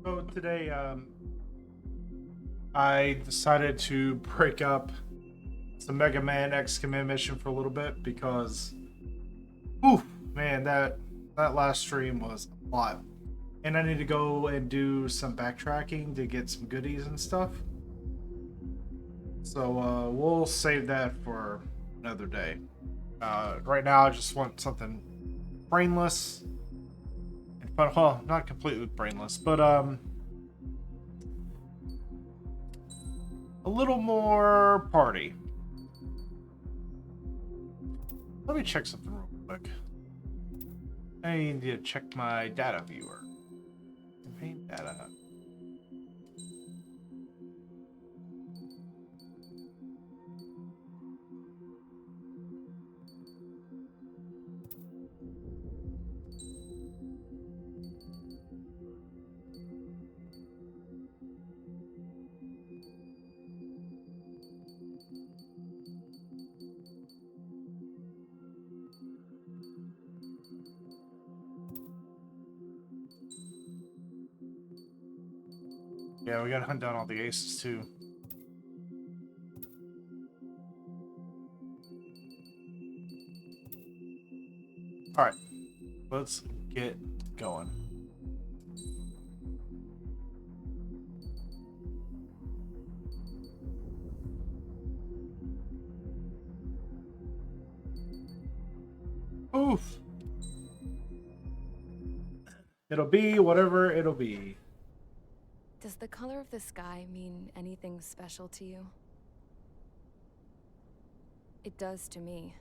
So today, I decided to break up the Mega Man X Command mission for a little bit because, oof, man, that last stream was a lot, and I need to go and do some backtracking to get some goodies and stuff. So we'll save that for another day. Right now, I just want something brainless and fun. Well, not completely brainless, but a little more party. Let me check something real quick. I need to check my data viewer. Campaign data. Yeah, we gotta hunt down all the aces too. Alright, let's get going. Oof. It'll be whatever it'll be. Does the color of the sky mean anything special to you? It does to me.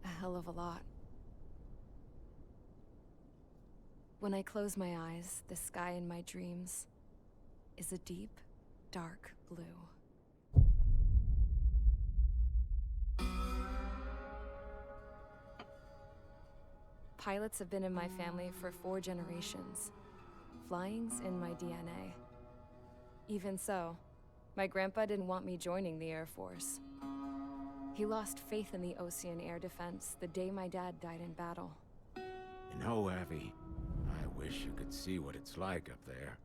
A hell of a lot. When I close my eyes, the sky in my dreams is a deep, dark blue. Pilots have been in my family for 4 generations. Flying's in my DNA. Even so, my grandpa didn't want me joining the Air Force. He lost faith in the Ocean Air Defense the day my dad died in battle. You know, Abby, I wish you could see what it's like up there.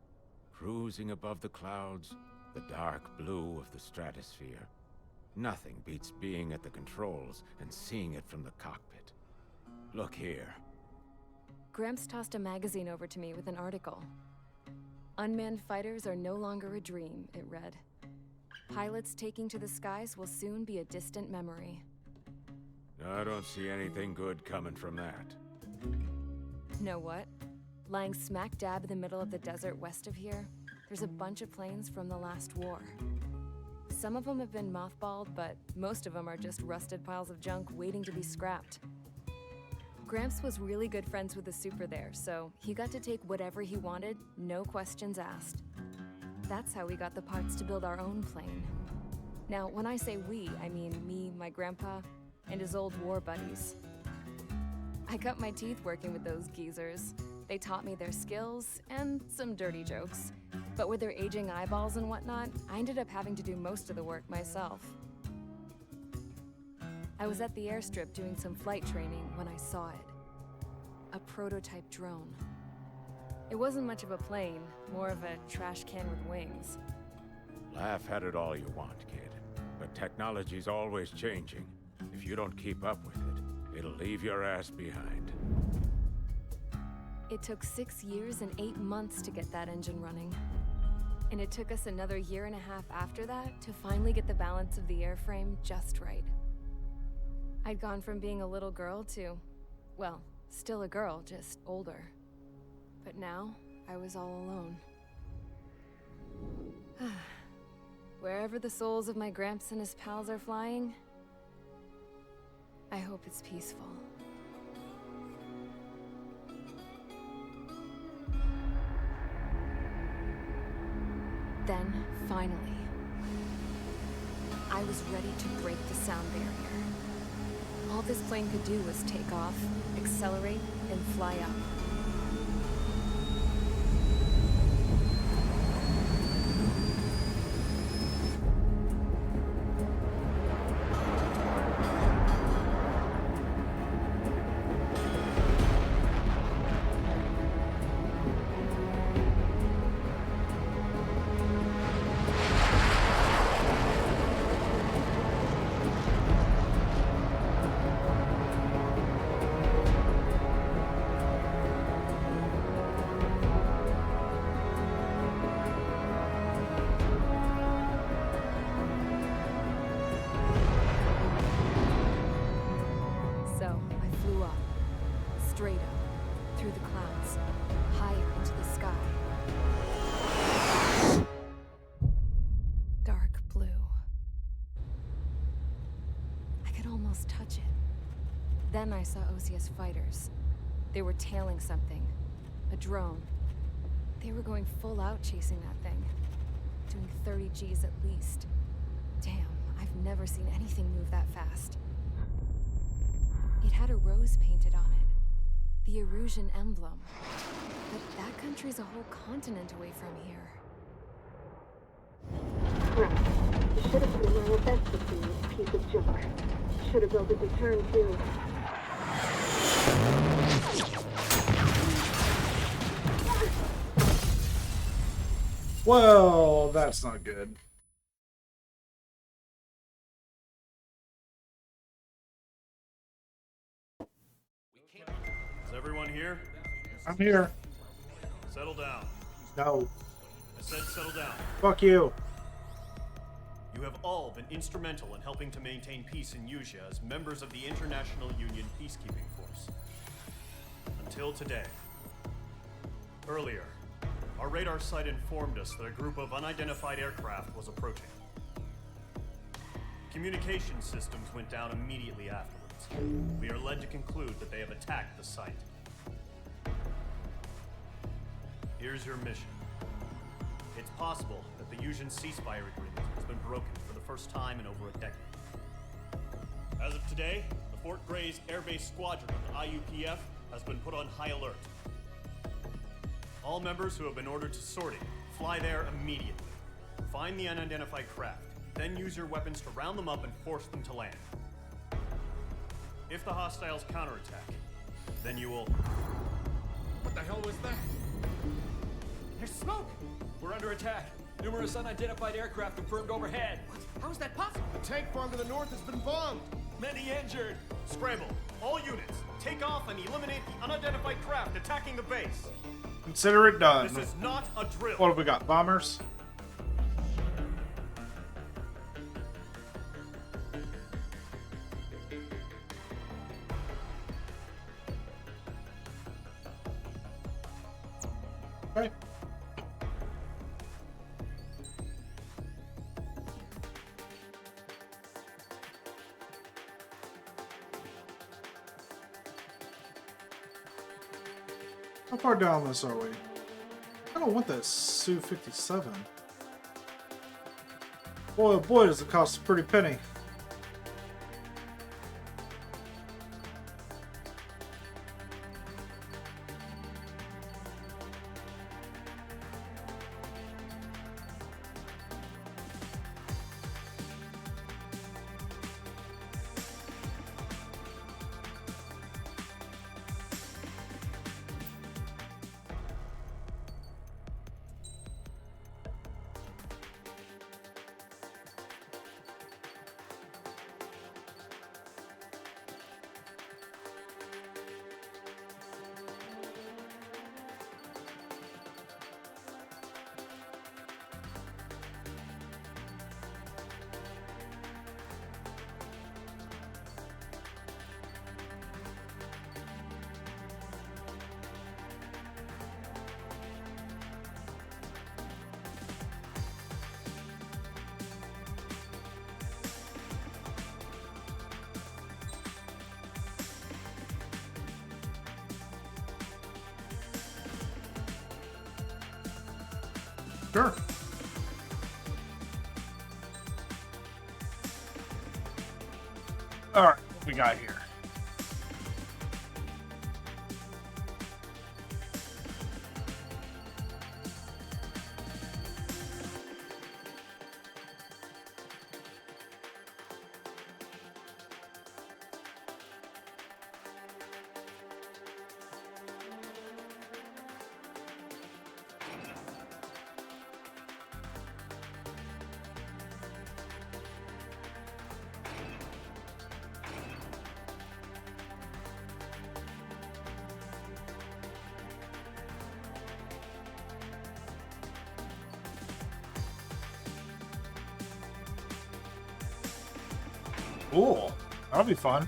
Cruising above the clouds, the dark blue of the stratosphere. Nothing beats being at the controls and seeing it from the cockpit. Look here. Gramps tossed a magazine over to me with an article. Unmanned fighters are no longer a dream, it read. Pilots taking to the skies will soon be a distant memory. I don't see anything good coming from that. Know what? Lying smack dab in the middle of the desert west of here, there's a bunch of planes from the last war. Some of them have been mothballed, but most of them are just rusted piles of junk waiting to be scrapped. Gramps was really good friends with the super there, so he got to take whatever he wanted, no questions asked. That's how we got the parts to build our own plane. Now, when I say we, I mean me, my grandpa, and his old war buddies. I cut my teeth working with those geezers. They taught me their skills and some dirty jokes. But with their aging eyeballs and whatnot, I ended up having to do most of the work myself. I was at the airstrip doing some flight training when I saw it. A prototype drone. It wasn't much of a plane, more of a trash can with wings. Laugh at it all you want, kid. But technology's always changing. If you don't keep up with it, it'll leave your ass behind. It took 6 years and 8 months to get that engine running. And it took us another 1.5 years after that to finally get the balance of the airframe just right. I'd gone from being a little girl to, well, still a girl, just older. But now, I was all alone. Wherever the souls of my Gramps and his pals are flying, I hope it's peaceful. Then, finally, I was ready to break the sound barrier. All this plane could do was take off, accelerate, and fly up. flew up. Straight up. Through the clouds. Higher into the sky. Dark blue. I could almost touch it. Then I saw Osia's fighters. They were tailing something. A drone. They were going full out chasing that thing. Doing 30 Gs at least. Damn, I've never seen anything move that fast. It had a rose painted on it. The Erusian emblem. But that country's a whole continent away from here. Right. You should have been wearing a vest with you, piece of junk. Should have built a deterrent too. Well, that's not good. Is everyone here? I'm here. Settle down. No. I said settle down. Fuck you. You have all been instrumental in helping to maintain peace in Yuzia as members of the International Union Peacekeeping Force. Until today. Earlier, our radar site informed us that a group of unidentified aircraft was approaching. Communication systems went down immediately afterwards. We are led to conclude that they have attacked the site. Here's your mission. It's possible that the Yuuzhan ceasefire agreement has been broken for the first time in over a decade. As of today, the Fort Grays Air Base Squadron of the IUPF has been put on high alert. All members who have been ordered to sortie, fly there immediately. Find the unidentified craft, then use your weapons to round them up and force them to land. If the hostiles counterattack, then you will... What the hell was that? There's smoke! We're under attack. Numerous unidentified aircraft confirmed overhead. What? How is that possible? The tank farm to the north has been bombed. Many injured. Scramble. All units, take off and eliminate the unidentified craft attacking the base. Consider it done. This is not a drill. What have we got? Bombers? Okay. How far down this are we? I don't want that Su-57. Boy, oh boy, does it cost a pretty penny. Sure. All right, what we got here? Cool. That'll be fun.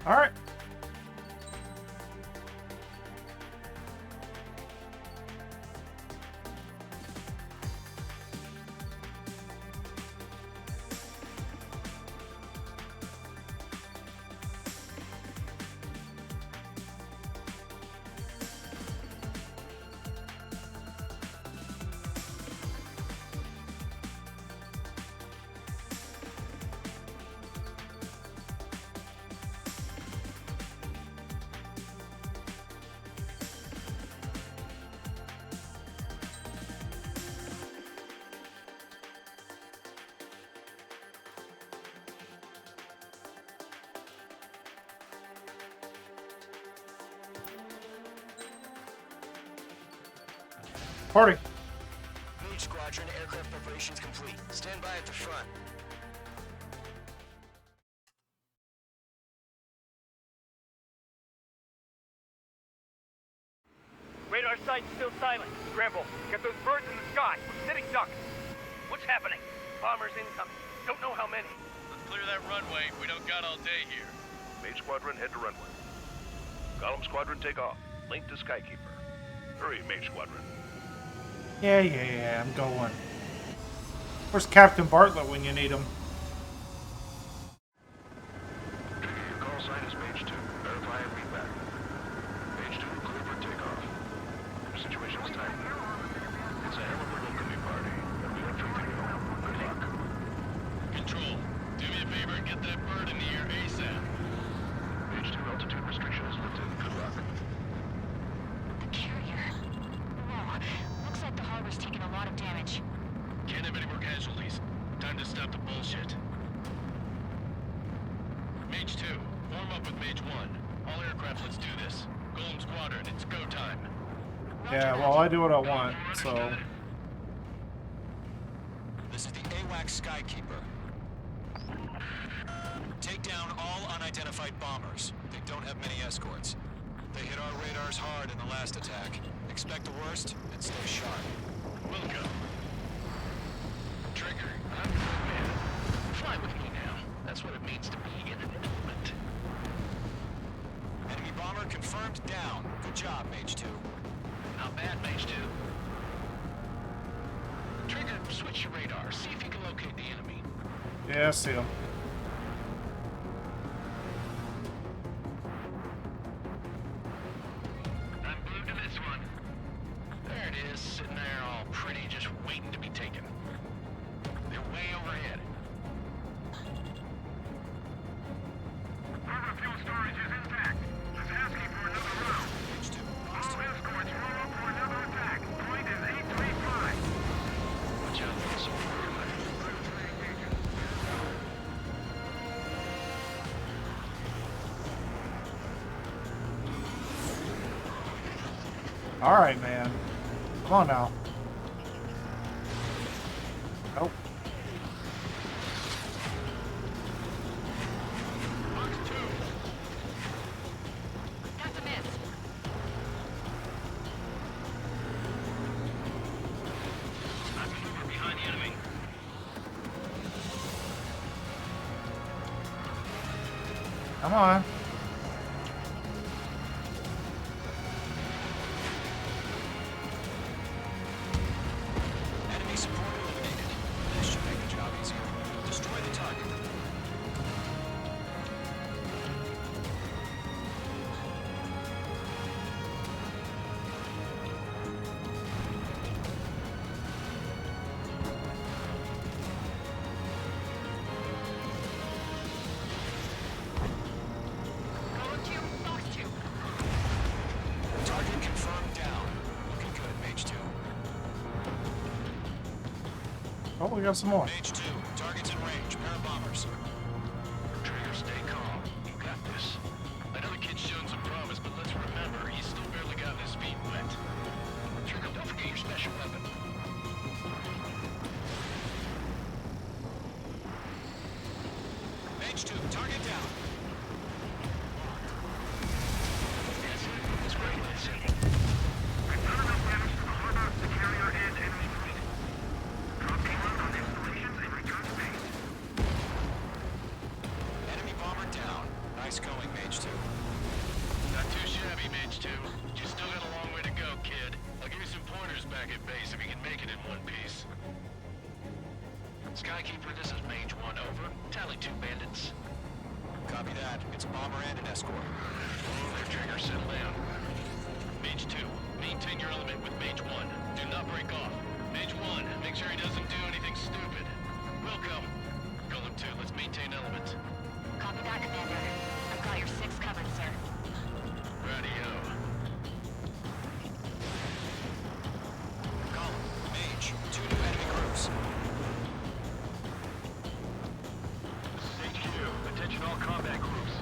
All right. Party. Mage Squadron, aircraft preparations complete. Stand by at the front. Radar site's still silent. Scramble. Get those birds in the sky. We're sitting ducks. What's happening? Bombers incoming. Don't know how many. Let's clear that runway. We don't got all day here. Mage Squadron, head to runway. Column Squadron, take off. Link to Skykeeper. Hurry, Mage Squadron. Yeah, I'm going. Where's Captain Bartlett when you need him? Your call sign is Mage 2. Verify and read back. Mage 2, clear for takeoff. Your situation's tight. It's a hell of a welcoming party, and we have faith in you. Good luck. Control, do me a favor and get that bird in the air ASAP. Mage 2, altitude restriction is lifted. Good luck. The carrier. Whoa. Looks like the harbor's taking a lot of damage. Can't have any more casualties. Time to stop the bullshit. Mage 2, form up with Mage 1. All aircraft, let's do this. Golem Squadron, it's go time. Yeah, well, I do what I want, so. This is the AWACS Skykeeper. Take down all unidentified bombers. They don't have many escorts. They hit our radars hard in the last attack. Expect the worst and stay sharp. Welcome. Trigger, I'm your man. Fly with me now. That's what it means to be in an element. Enemy bomber confirmed down. Good job, Mage 2. Not bad, Mage 2. Trigger, switch your radar. See if you can locate the enemy. Yeah, I see him. I'm glued to this one. There it is, sitting there all pretty, just waiting to be taken. They're way overhead. Harbor fuel storage is intact. Just asking for another round. Mage 2. All escorts roll up for another attack. Point is 835. Watch out for some All right, man. Come on now. Nope. That's a miss. I'm maneuver behind the enemy. Come on. Enemy support eliminated. This should make the job easier. Destroy the target. Golem 2, Fox 2. Target confirmed down. Looking good, Mage 2. Oh, we got some more. Mage 2. Targets in range. Pair of bombers. Trigger, stay calm. You got this. I know the kid's shown some promise, but let's remember, he's still barely gotten his feet wet. Trigger, don't forget your special weapon. Mage 2. Target down. That's it. That's great. That's it. We've done enough damage to the harbor to carry our end enemy fleet. Drop team out on installations and return to base. Enemy bomber down. Nice going, Mage 2. back at base if you can make it in one piece. Skykeeper, this is Mage 1, over. Tally 2 bandits. Copy that. It's a bomber and an escort. Oh, their trigger, settle down. Mage 2, maintain your element with Mage 1. Do not break off. Mage 1, make sure he doesn't do anything stupid. Welcome. Golem 2, let's maintain element. Copy that, Commander. I've got your 6 covered, sir. Radio. Column, Mage, 2 new enemy groups. This is HQ. Attention all combat groups.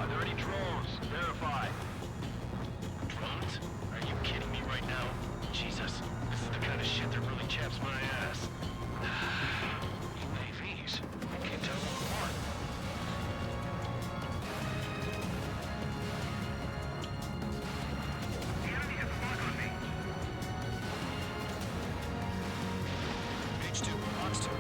Are there any drones? Verify. Drones? Are you kidding me right now? Jesus, this is the kind of shit that really chaps my ass. UAVs. I can't tell them apart. Mage 2, Box 2.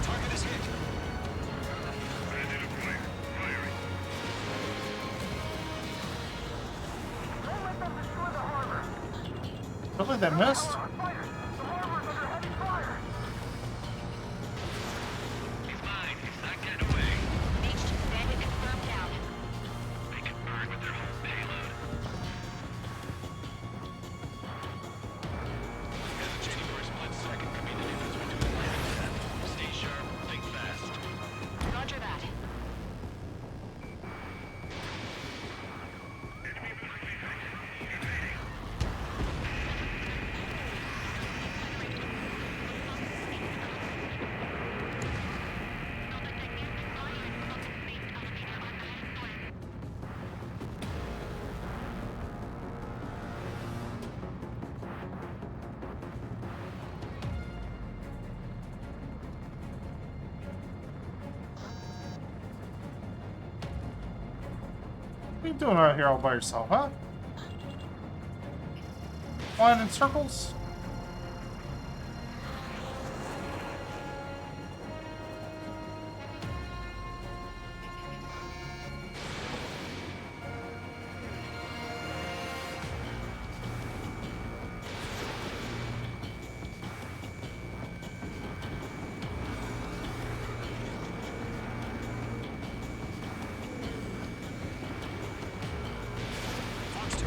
Target is hit. Really, they missed? Come on, it's not getting away. H2 bandit confirmed down. They can burn with their whole payload. Hesitating for a split second could be the difference between life and death. Stay sharp, think fast. Roger that. What are you doing out here all by yourself, huh? Flying in circles? Box 2,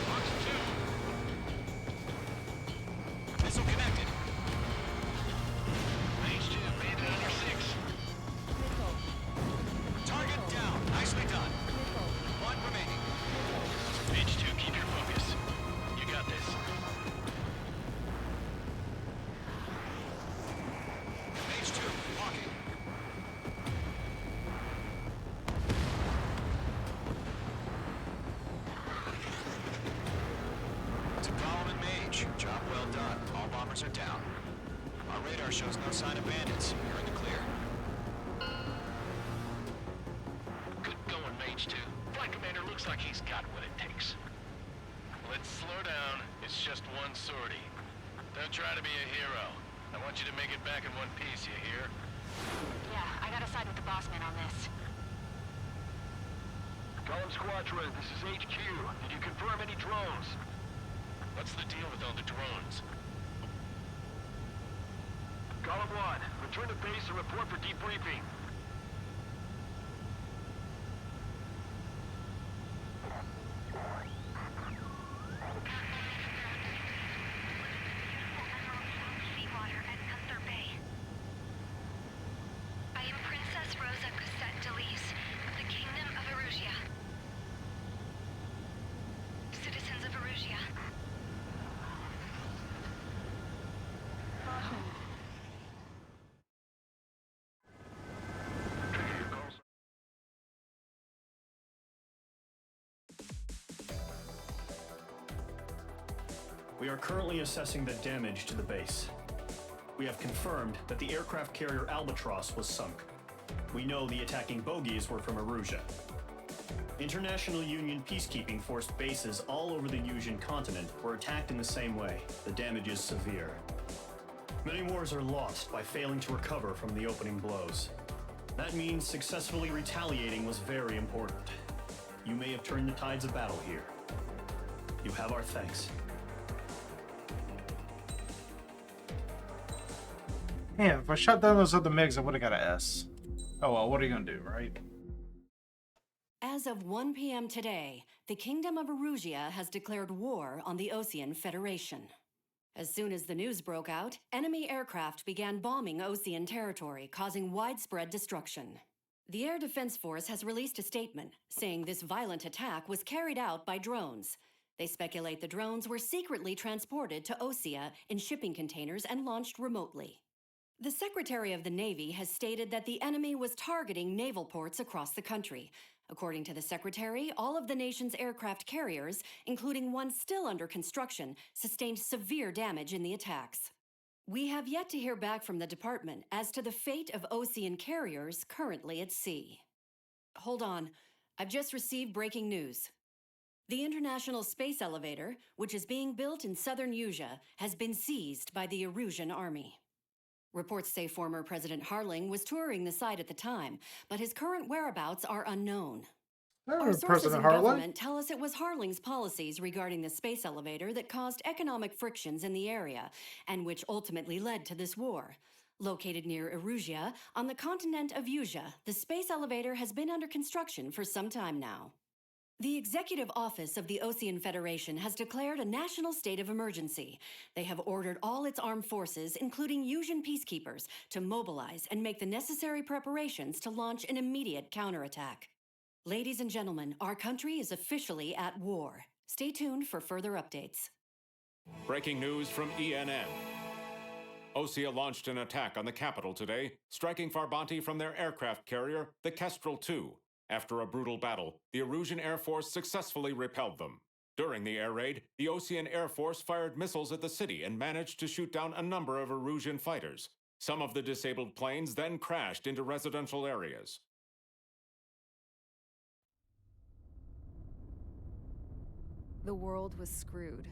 Box 2. Missile connected. Mage 2, made it under 6. Target down. Nicely done. One remaining. Mage 2, keep your focus. You got this. Mage 2, walking. To Column and Mage, job well done. All bombers are down. Our radar shows no sign of bandits. You're in the clear. Good going, Mage 2. Flight Commander looks like he's got what it takes. Let's slow down. It's just one sortie. Don't try to be a hero. I want you to make it back in one piece, you hear? Yeah, I gotta side with the boss man on this. Column Squadron, this is HQ. Did you confirm any drones? What's the deal with all the drones? Column 1, return to base and report for for debriefing. We are currently assessing the damage to the base. We have confirmed that the aircraft carrier Albatross was sunk. We know the attacking bogies were from Erusia. International Union peacekeeping force bases all over the Yusian continent were attacked in the same way. The damage is severe. Many wars are lost by failing to recover from the opening blows. That means successfully retaliating was very important. You may have turned the tides of battle here. You have our thanks. Damn, if I shut down those other MiGs, I would have got an S. Oh well, what are you gonna do, right? As of 1 p.m. today, the Kingdom of Erusia has declared war on the Osean Federation. As soon as the news broke out, enemy aircraft began bombing Osean territory, causing widespread destruction. The Air Defense Force has released a statement saying this violent attack was carried out by drones. They speculate the drones were secretly transported to Osea in shipping containers and launched remotely. The Secretary of the Navy has stated that the enemy was targeting naval ports across the country. According to the Secretary, all of the nation's aircraft carriers, including one still under construction, sustained severe damage in the attacks. We have yet to hear back from the department as to the fate of Osean carriers currently at sea. Hold on, I've just received breaking news. The International Space Elevator, which is being built in southern Yusia, has been seized by the Erusian army. Reports say former President Harling was touring the site at the time, but his current whereabouts are unknown. Our sources in government tell us it was Harling's policies regarding the space elevator that caused economic frictions in the area, and which ultimately led to this war. Located near Erusia, on the continent of Yusia, the space elevator has been under construction for some time now. The Executive Office of the Osean Federation has declared a national state of emergency. They have ordered all its armed forces, including Yusian peacekeepers, to mobilize and make the necessary preparations to launch an immediate counterattack. Ladies and gentlemen, our country is officially at war. Stay tuned for further updates. Breaking news from ENN. Osea launched an attack on the capital today, striking Farbanti from their aircraft carrier, the Kestrel II. After a brutal battle, the Erusian Air Force successfully repelled them. During the air raid, the Osean Air Force fired missiles at the city and managed to shoot down a number of Erusian fighters. Some of the disabled planes then crashed into residential areas. The world was screwed.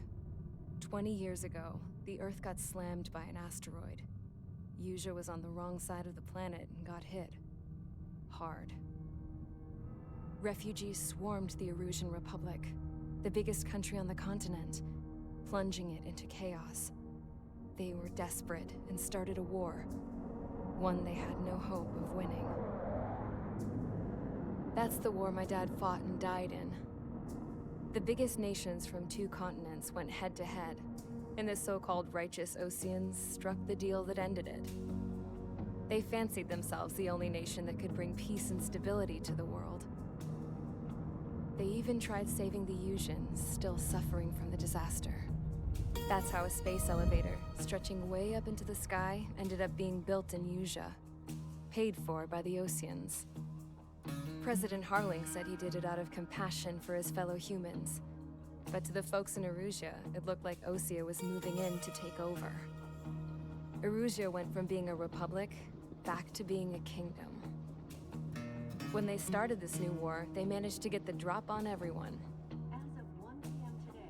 20 years ago, the Earth got slammed by an asteroid. Yusia was on the wrong side of the planet and got hit. Hard. Refugees swarmed the Erusian Republic, the biggest country on the continent, plunging it into chaos. They were desperate and started a war, one they had no hope of winning. That's the war my dad fought and died in. The biggest nations from 2 continents went head-to-head, and the so-called righteous Oseans struck the deal that ended it. They fancied themselves the only nation that could bring peace and stability to the world. They even tried saving the Yusians, still suffering from the disaster. That's how a space elevator, stretching way up into the sky, ended up being built in Yusia, paid for by the Oseans. President Harling said he did it out of compassion for his fellow humans. But to the folks in Erusia, it looked like Osea was moving in to take over. Erusia went from being a republic back to being a kingdom. When they started this new war, they managed to get the drop on everyone.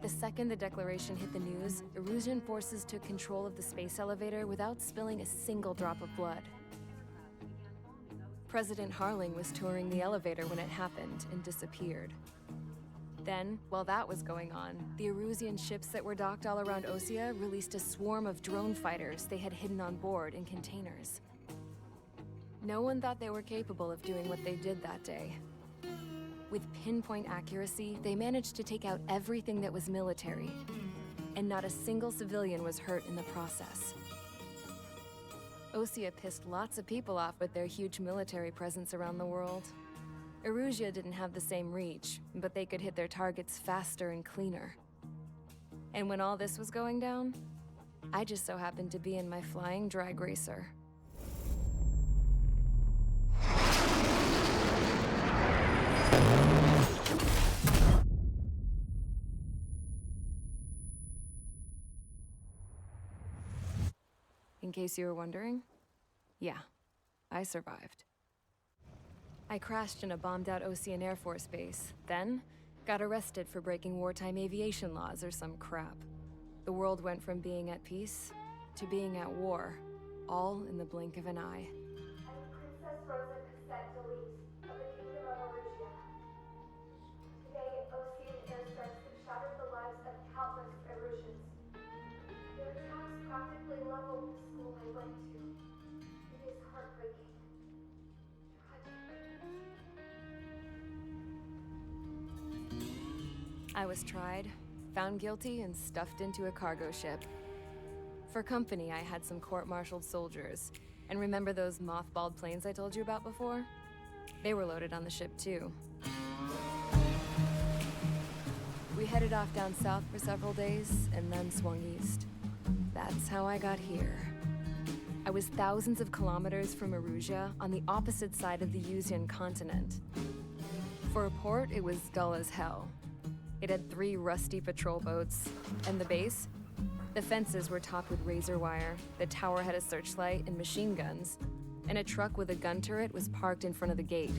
The second the declaration hit the news, Erusian forces took control of the space elevator without spilling a single drop of blood. President Harling was touring the elevator when it happened and disappeared. Then, while that was going on, the Erusian ships that were docked all around Osea released a swarm of drone fighters they had hidden on board in containers. No one thought they were capable of doing what they did that day. With pinpoint accuracy, they managed to take out everything that was military, and not a single civilian was hurt in the process. Osea pissed lots of people off with their huge military presence around the world. Erusia didn't have the same reach, but they could hit their targets faster and cleaner. And when all this was going down, I just so happened to be in my flying drag racer. in case you were wondering. Yeah, I survived. I crashed in a bombed-out Ocean Air Force base, then got arrested for breaking wartime aviation laws or some crap. The world went from being at peace to being at war, all in the blink of an eye. I'm Princess Rosa Cassette Delete of the Kingdom of Erusia. Today, Ocean airstrikes have shattered the lives of countless Erusians. Their attacks practically leveled the school I went to. It is heartbreaking. I was tried, found guilty, and stuffed into a cargo ship. For company, I had some court-martialed soldiers. And remember those mothballed planes I told you about before? They were loaded on the ship, too. We headed off down south for several days, and then swung east. That's how I got here. I was thousands of kilometers from Erusia, on the opposite side of the Yuzian continent. For a port, it was dull as hell. It had 3 rusty patrol boats, and the base? The fences were topped with razor wire, the tower had a searchlight and machine guns, and a truck with a gun turret was parked in front of the gate.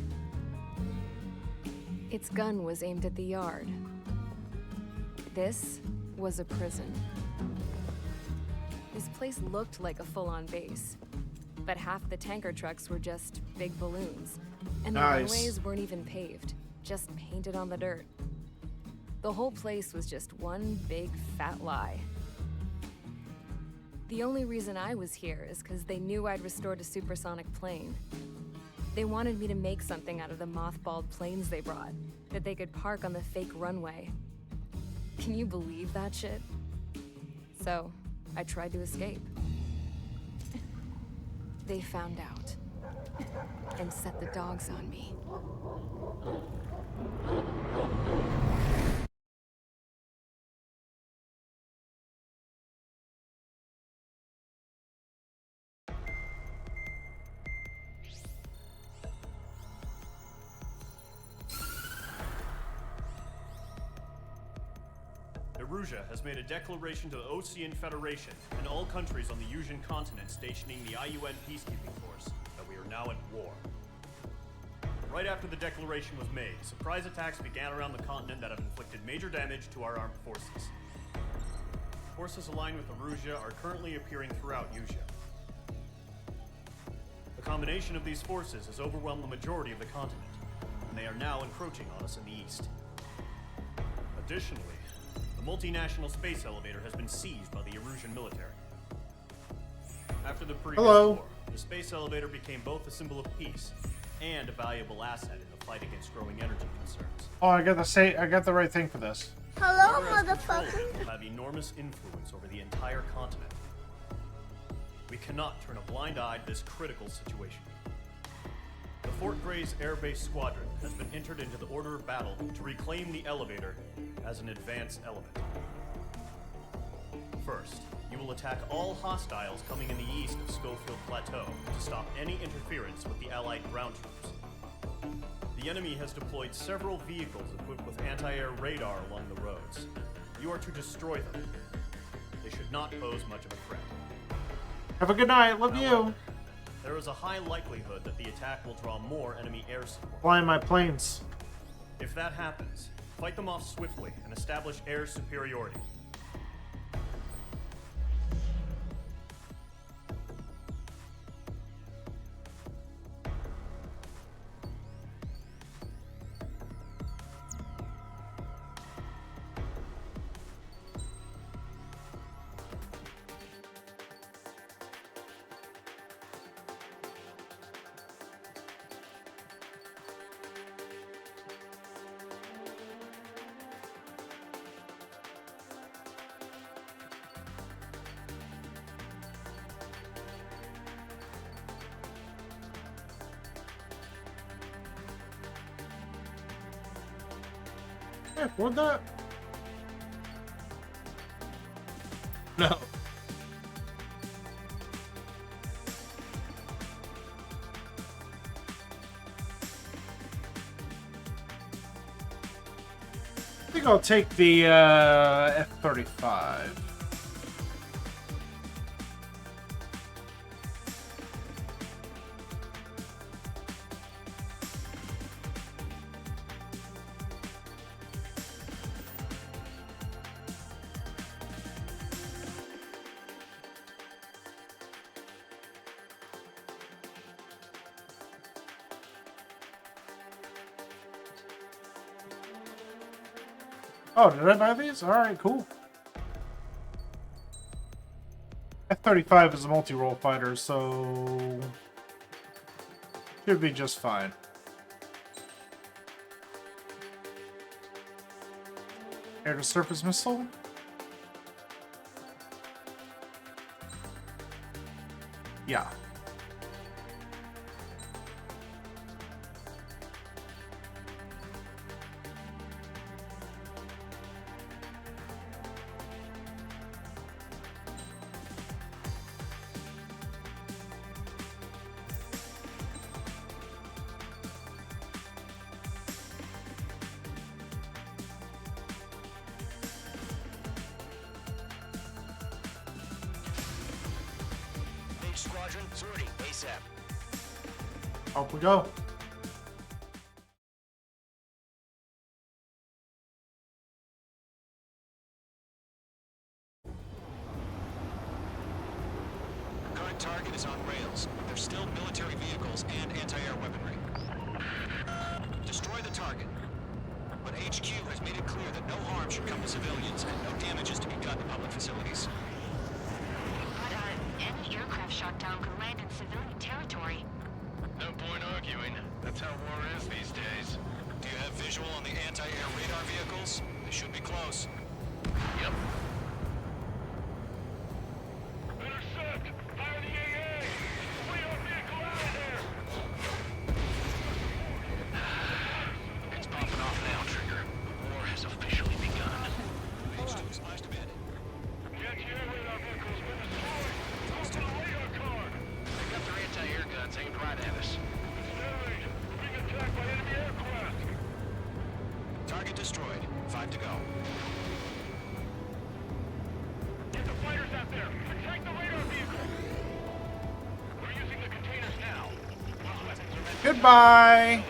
Its gun was aimed at the yard. This was a prison. This place looked like a full-on base, but half the tanker trucks were just big balloons, and the runways weren't even paved, just painted on the dirt. The whole place was just one big fat lie. The only reason I was here is because they knew I'd restored a supersonic plane. They wanted me to make something out of the mothballed planes they brought, that they could park on the fake runway. Can you believe that shit? So, I tried to escape. They found out, and set the dogs on me. Erusia has made a declaration to the Ocean Federation and all countries on the Yuzian continent stationing the IUN peacekeeping force that we are now at war. Right after the declaration was made, surprise attacks began around the continent that have inflicted major damage to our armed forces. Forces aligned with Erusia are currently appearing throughout Yusia. The combination of these forces has overwhelmed the majority of the continent, and they are now encroaching on us in the east. Additionally, the multinational space elevator has been seized by the Erusian military. After the previous war, the space elevator became both a symbol of peace and a valuable asset in the fight against growing energy concerns. Oh, I got the right thing for this. Hello, motherfucker! Will have enormous influence over the entire continent. We cannot turn a blind eye to this critical situation. The Fort Grays Air Base Squadron has been entered into the order of battle to reclaim the elevator as an advanced element. First, you will attack all hostiles coming in the east of Schofield Plateau to stop any interference with the Allied ground troops. The enemy has deployed several vehicles equipped with anti-air radar along the roads. You are to destroy them. They should not pose much of a threat. Have a good night. Love you. There is a high likelihood that the attack will draw more enemy air support. Flying my planes. If that happens, fight them off swiftly and establish air superiority. Can I afford that? No. I think I'll take the F-35. Oh, did I buy these? Alright, cool. F-35 is a multi-role fighter, so... should be just fine. Air-to-surface missile? Yeah. Squadron, sortie, ASAP. Off we go. Current target is on rails. There's still military vehicles and anti-air weaponry. Destroy the target. But HQ has made it clear that no harm should come to civilians and no damage is to be done to public facilities. But, any aircraft shot down could land in civilian territory. No point arguing. That's how war is these days. Do you have visual on the anti-air radar vehicles? They should be close. Yep. Intercept! Fire the AA! Flee our vehicle out of there! It's popping off now, Trigger. War has officially begun. H2 is last abandoned. Anti-air radar vehicles been destroyed! Go to the radar car! They got their anti-air guns aimed right at us. Incinerate! We're being attacked by enemy aircraft! Target destroyed. 5 to go. Get the fighters out there! Attack the radar vehicle! We're using the containers now. Those weapons are meant Goodbye!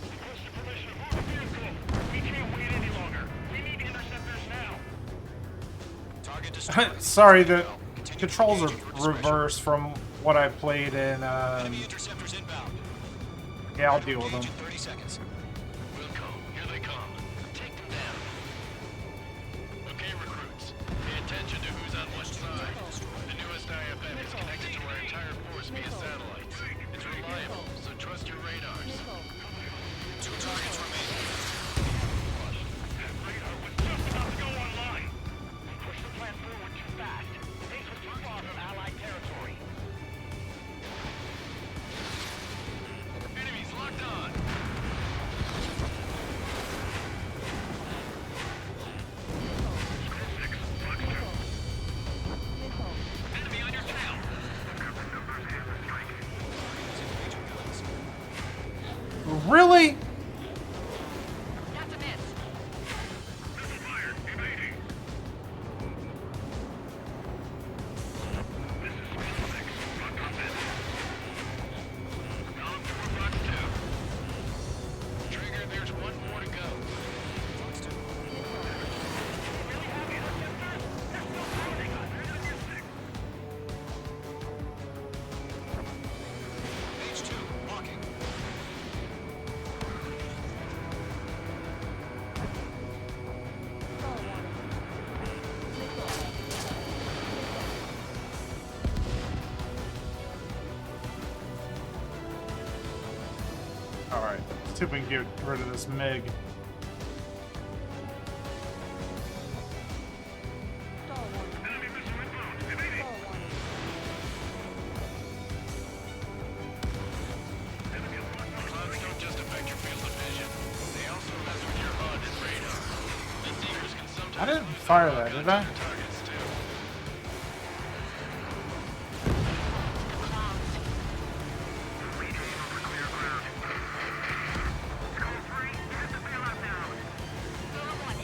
Request permission to move the vehicle! We can't wait any longer! We need interceptors now! Target destroyed. Sorry, the controls are reversed from what I played in, Enemy interceptors inbound. yeah, I'll deal with them. Engage in 30 seconds. Wilco, here they come. Take them down. Okay, recruits. Pay attention to who's on what side. The newest IFM is connected to our entire force via satellites. It's reliable, so trust your radars. 2 targets remaining. That radar was just about to go online! We pushed the plan forward too fast. Base was too far from Allied territory. Enemies locked on. Enemy on your tail. Really? That's a miss. Missile fired! Evading! This is Spell 6. Rock on this. Column 4, Fox 2. Trigger, there's one more to go. Fox 2. Really have interceptors? They're still pounding us! H2, walking. Alright, let's see if we can get rid of this MiG. Enemy missile inbound! Evading! Enemy is locked on Clouds don't just affect your field of vision. They also mess with your HUD and radar. The Seekers can sometimes I didn't fire that, did I? targets too.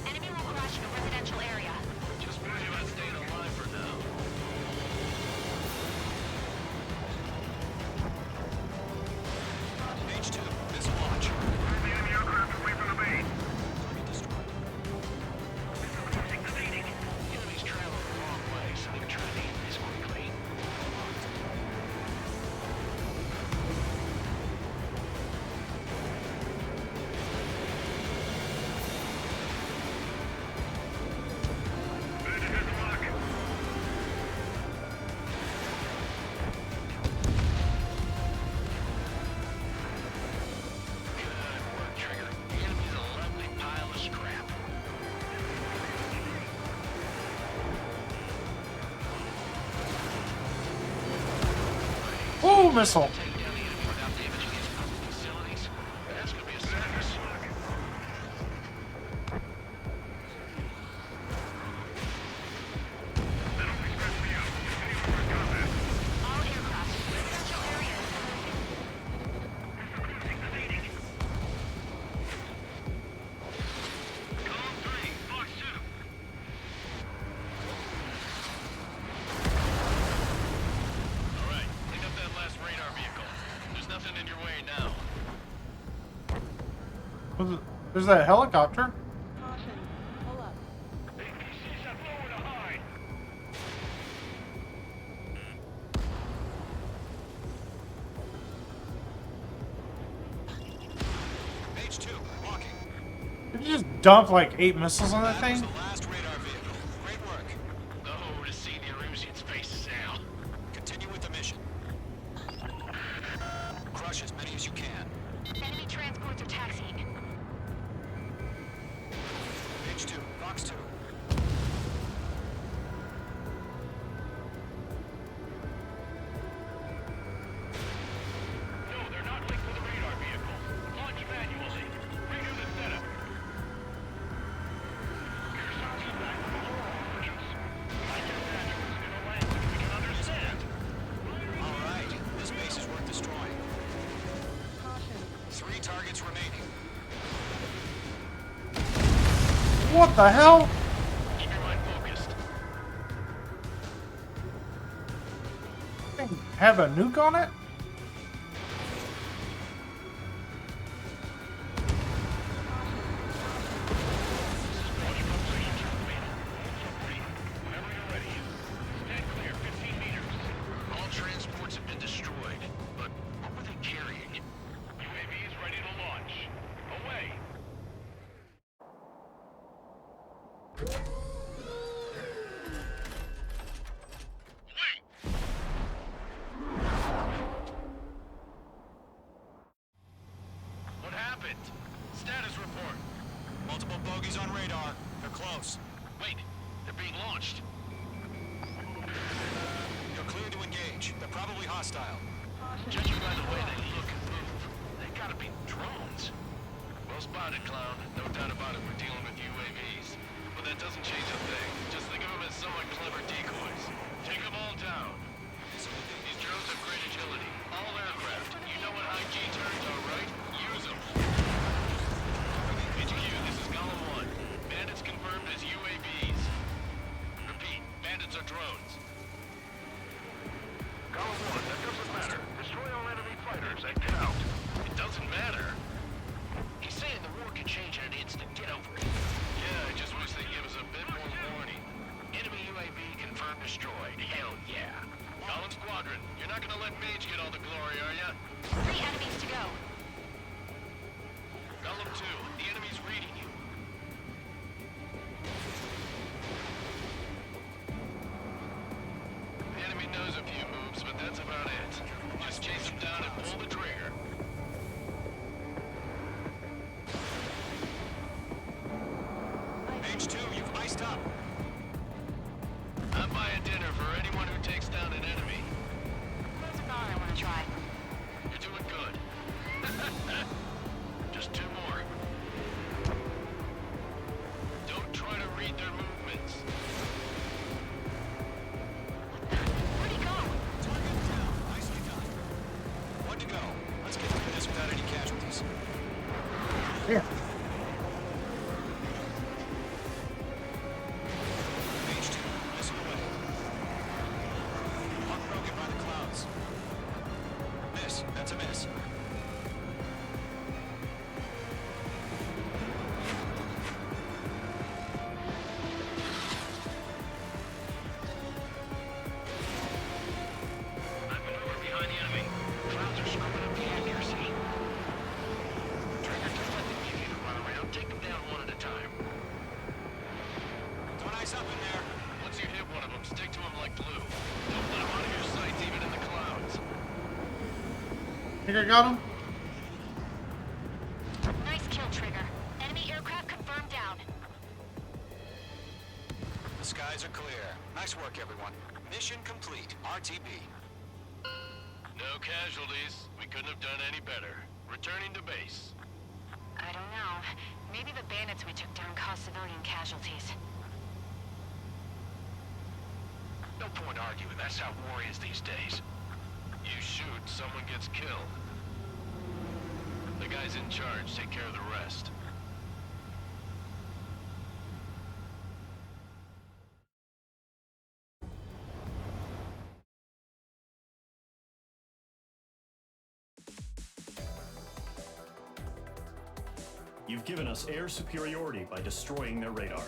Enemy will crash in a residential area. Just worry about staying alive for now. H2, this launch. the enemy aircraft away from the base! Target destroyed. Evading! Enemies missile. That's gonna be a circus. All aircraft, residential areas. Column 3, Fox 2. All right, pick up that last radar vehicle. There's nothing in your way now. There's that helicopter. Caution. Pull up. APCs have nowhere to hide. Page 2, walking. Did you just dump like 8 missiles on that That was thing? the last radar vehicle. Great work. Oh, to see the Erusians' faces now. Continue with the mission. Crush as many as you can. Enemy transports are taxiing. Page 2, Fox 2. No, they're not linked with the radar vehicle. Launch manually. Redo the setup. Here's some feedback from the whole operations. I guess Patrick was gonna land so we can understand. All right, this base is worth destroying. 3 targets remaining. What the hell? Keep your mind focused. Thing have a nuke on it? Whenever you're ready. Stand clear, 15 meters. All transports have been destroyed, but what were they carrying? UAVs ready to launch. Away! Wait! What happened? Status report. Multiple bogeys on radar. They're close. Wait, they're being launched. You're clear to engage. They're probably hostile. Judging by the way they look and move, they gotta be drones. Well spotted, clown. No doubt about it, we're dealing with UAVs. But that doesn't change a thing. Just think of them as somewhat clever decoys. Take them all down. These drones have great agility. All aircraft. You know what high G turns are, right? Use them. HQ, this is Column 1. Bandits confirmed as UAVs. Repeat, bandits are drones. Column 1, that doesn't matter. Destroy all enemy fighters and get out. It doesn't matter. He's saying the war could change in an instant. Get over it. Yeah, I just wish they'd give us a bit more warning. Enemy UAV confirmed destroyed. Hell yeah. Column Squadron, you're not gonna let Mage get all the glory, are ya? 3 enemies to go. Column 2, the enemy's reading you. The enemy knows a few moves, but that's about it. Just chase them down and pull the trigger. Page 2, you've iced up. I'm buying dinner for anyone who takes down an enemy. There's a thought I want to try. You're doing good. Just 2 more. Don't try to read their movements. Where'd he go? Target down. Nicely done. 1 to go. Let's get through this without any casualties. Here. Page 2, missing away. Lock broken by the clouds. Miss. That's a miss. I've maneuvered behind the enemy. Clouds are screwing up the accuracy. Trigger, just let the UAV run around. Take them down one at a time. Don't ice up in there. Once you hit one of them, stick to them like glue. Don't let them out of your sights, even in the clouds. Think I got him? Nice kill, Trigger. Enemy aircraft confirmed down. The skies are clear. Nice work, everyone. Mission complete. RTB. No casualties. We couldn't have done any better. Returning to base. I don't know. Maybe the bandits we took down caused civilian casualties. No point arguing. That's how war is these days. You shoot, someone gets killed. The guys in charge take care of the rest. You've given us air superiority by destroying their radar.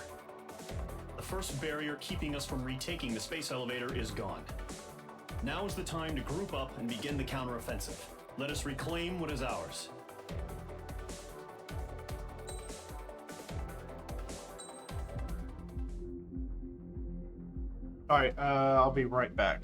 The first barrier keeping us from retaking the space elevator is gone. Now is the time to group up and begin the counteroffensive. Let us reclaim what is ours. Alright, I'll be right back.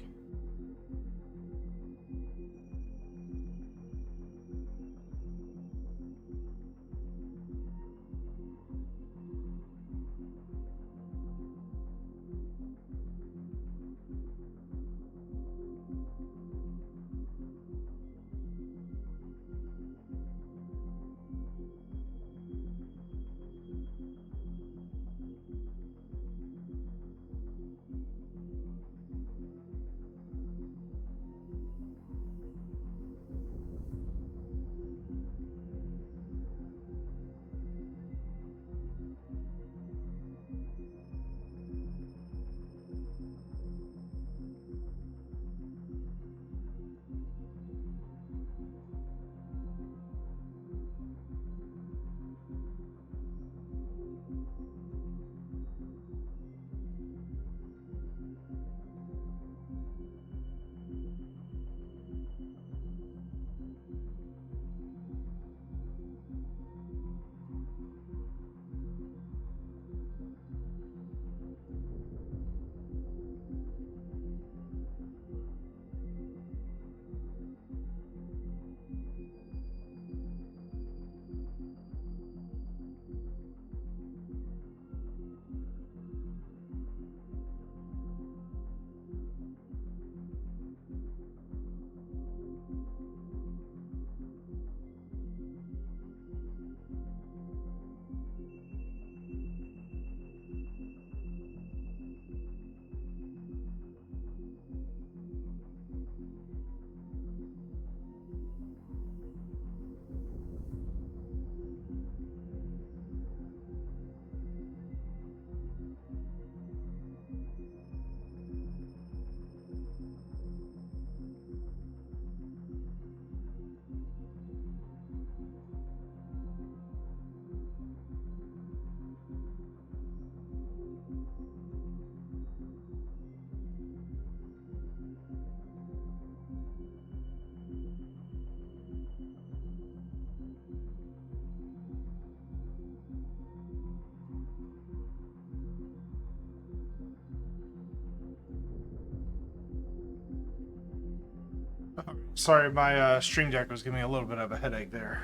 Sorry, my Stream Deck was giving me a little bit of a headache there.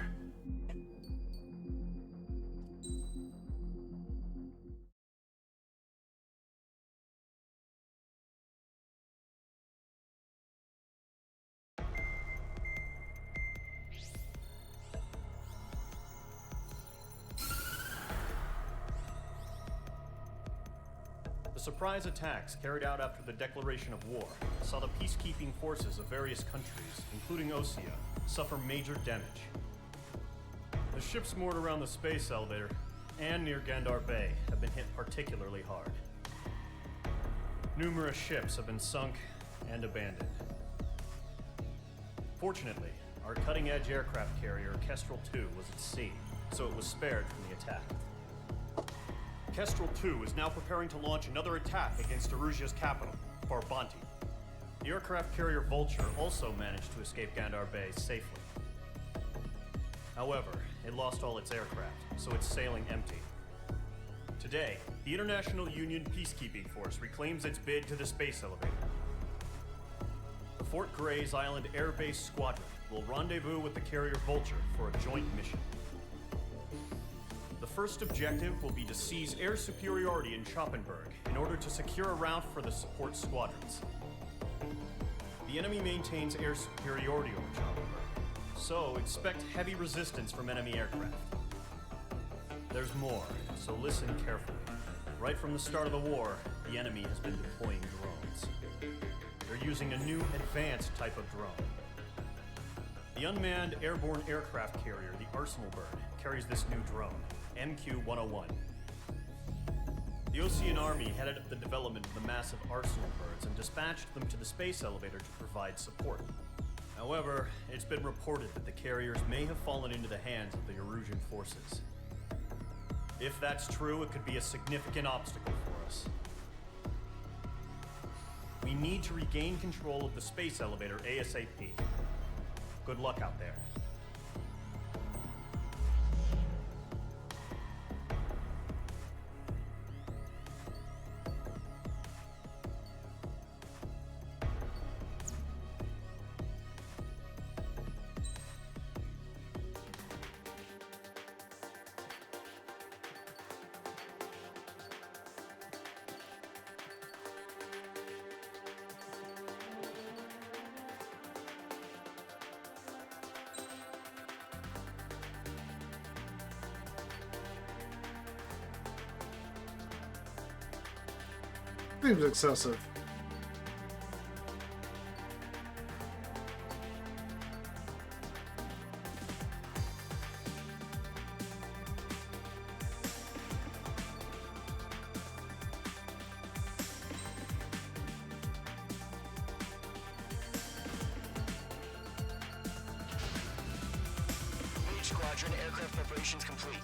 The surprise attacks carried out after the declaration of war saw the peacekeeping forces of various countries, including Osea, suffer major damage. The ships moored around the space elevator and near Gandar Bay have been hit particularly hard. Numerous ships have been sunk and abandoned. Fortunately, our cutting-edge aircraft carrier, Kestrel 2, was at sea, so it was spared from the attack. Kestrel 2 is now preparing to launch another attack against Erusia's capital, Farbanti. The aircraft carrier Vulture also managed to escape Gandar Bay safely. However, it lost all its aircraft, so it's sailing empty. Today, the International Union Peacekeeping Force reclaims its bid to the space elevator. The Fort Grays Island Air Base Squadron will rendezvous with the carrier Vulture for a joint mission. The first objective will be to seize air superiority in Schoppenberg in order to secure a route for the support squadrons. The enemy maintains air superiority over Java, so expect heavy resistance from enemy aircraft. There's more, so listen carefully. Right from the start of the war, the enemy has been deploying drones. They're using a new advanced type of drone. The unmanned airborne aircraft carrier, the Arsenal Bird, carries this new drone, MQ-101. The Osean Army headed up the development of the massive Arsenal Birds and dispatched them to the space elevator to provide support. However, it's been reported that the carriers may have fallen into the hands of the Erusian forces. If that's true, it could be a significant obstacle for us. We need to regain control of the space elevator ASAP. Good luck out there. Seems excessive. Mage Squadron, aircraft preparations complete.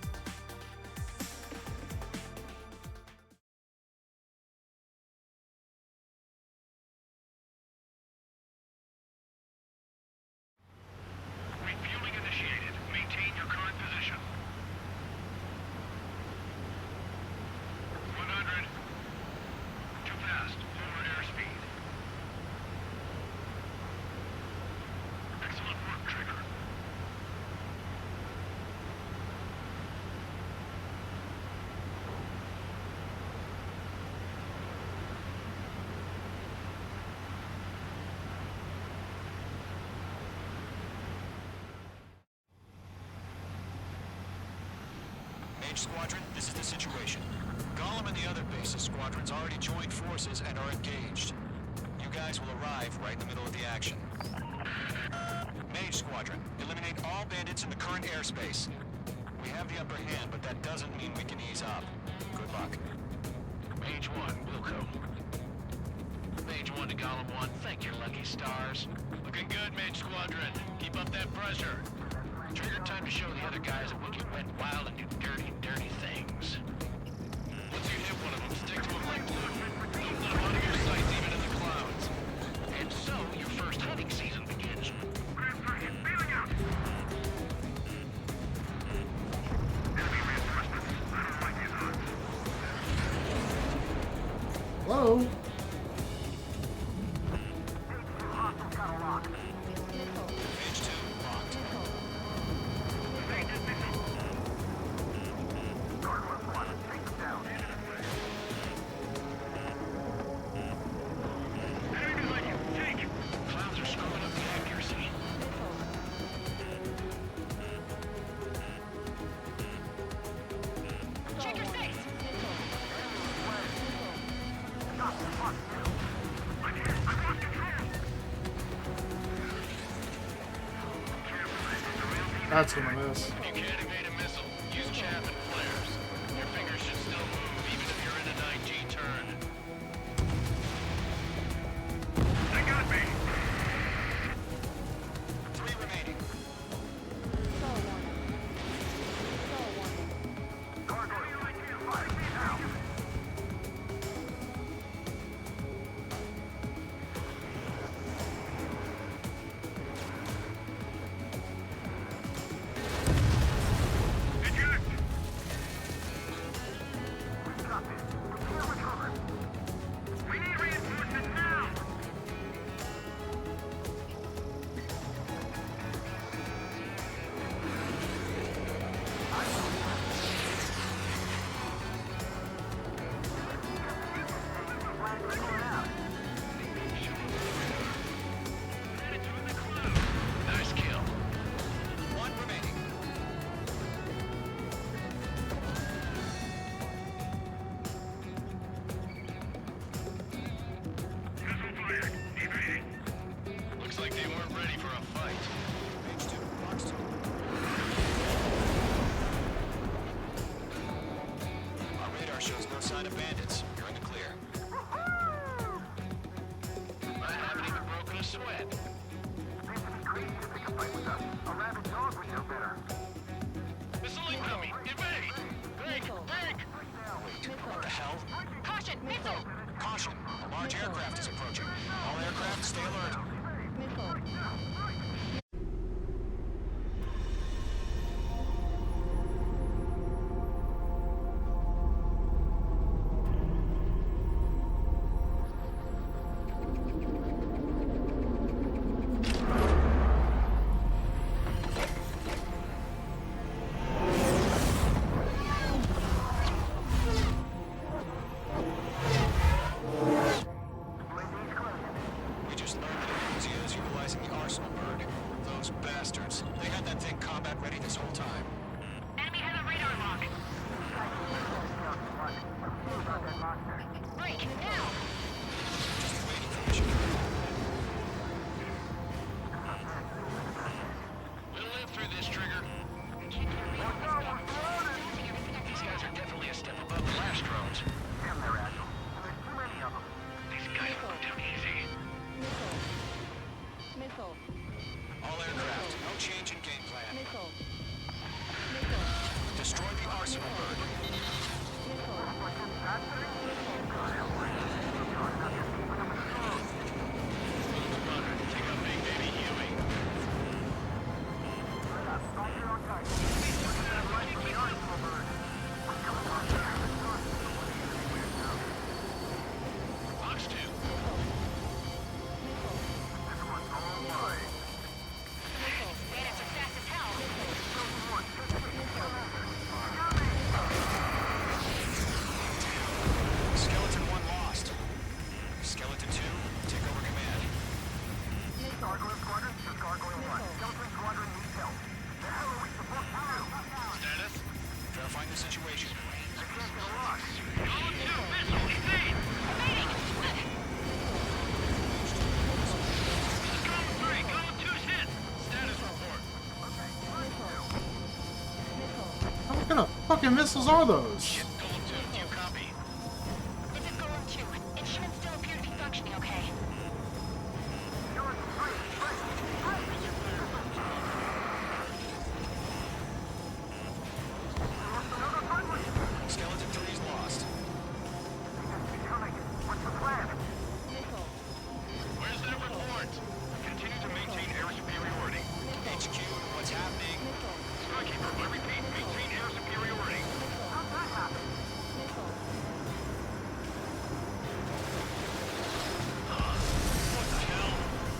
Refueling initiated. Maintain your current position. 100. Too fast. Lower airspeed. Excellent work, Trigger. Mage Squadron, this is the situation. Gollum and the other bases squadrons already joined forces and are engaged. You guys will arrive right in the middle of the action. Mage Squadron, eliminate all bandits in the current airspace. We have the upper hand, but that doesn't mean we can ease up. Good luck. Mage 1, Wilco. Mage 1 to Golem 1, thank your lucky stars. Looking good, Mage Squadron. Keep up that pressure. Trigger, time to show the other guys that we can went wild and do dirty, dirty things. Once you hit one of them, stick to them like glue. Don't let them out of your sights, even in the clouds. And so, your first hunting season begins. Hello? Mage 2, locked. Clouds are screwing up the accuracy. Check your six. That's gonna miss. If you can't evade a missile, use chaff and flares. Your fingers should still move, even if you're in a 9G turn. They got me. 3 remaining. large aircraft is approaching. All aircraft, stay alert. We just learned that Aruzia is utilizing the Arsenal bird. Those bastards. They had that thing combat ready this whole time. Enemy has a radar lock. Break, now! Just waiting for mission. We'll live through this, Trigger. These guys are definitely a step above the last drones. Damn, they're agile. There's too many of them. These guys won't do easy. All aircraft, no change in game plan. Destroy the Arsenal bird. Take out Big Baby Huey. Fox 2. Bandits are fast as hell. Skeleton 1 lost. Skeleton 2, take over command. Gargoyle Squadron to Gargoyle 1. Skeleton Squadron needs help. The hell are we supposed to do? Status? Verifying the situation. I can't get a lock. Column 2, missile, evade! Column 3, Column 2's hit! Status report. What kind of fucking missiles are those? Column 2, do you copy? This is Golem 2. Instruments still appear to be functioning okay. Skeleton 3's lost. What's the plan? Where's that report? Continue to maintain air superiority. HQ, what's happening? Skykeeper, I repeat, maintain air superiority. How'd that happen? What the hell?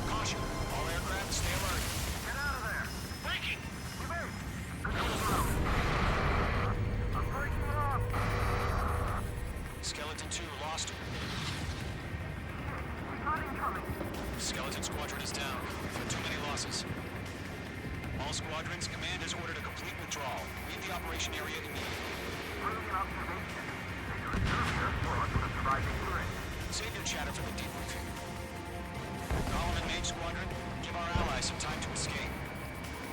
Caution, all aircraft, stay alert. Get out of there. Breaking! Evade. Control zone. I'm breaking it off. Skeleton 2 lost. We got incoming. Skeleton Squadron is down. We've had too many losses. All squadrons, command has ordered a complete withdrawal. Leave the operation area immediately. Brilliant observation. They could reserve air for us with a surviving terrain. Save your chatter for the debriefing. Column and Mage Squadron, give our allies some time to escape.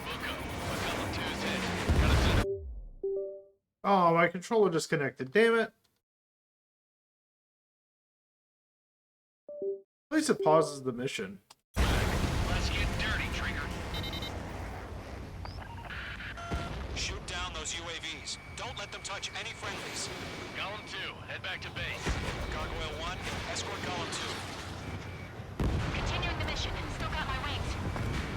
We'll go. Column 2's hit. Gotta send a Oh, my controller disconnected. Damn it. At least it pauses the mission. Let's get dirty, Trigger. Shoot down those UAVs. Don't let them touch any friendlies. Column 2, head back to base. Gargoyle 1, escort Column 2. Continuing the mission. Still got my wings.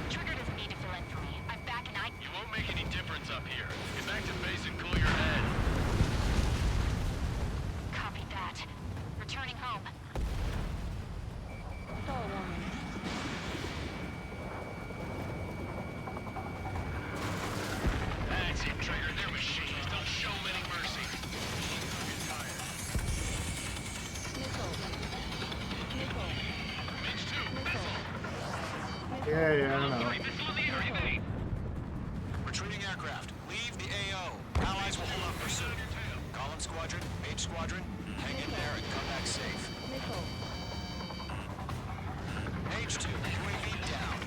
Trigger doesn't need to fill in for me. I'm back and I... You won't make any difference up here. Get back to base and cool your head. Copy that. Returning home. That's it, Trigger. They're machines. Don't show them any mercy. Mitch 2, missile. Yeah, I know. Missile in the air, evade. Retreating aircraft, leave the AO. Allies will hold up pursuit. Column Squadron, Mage Squadron, hang in there and come back safe. Mage 2, UAV down.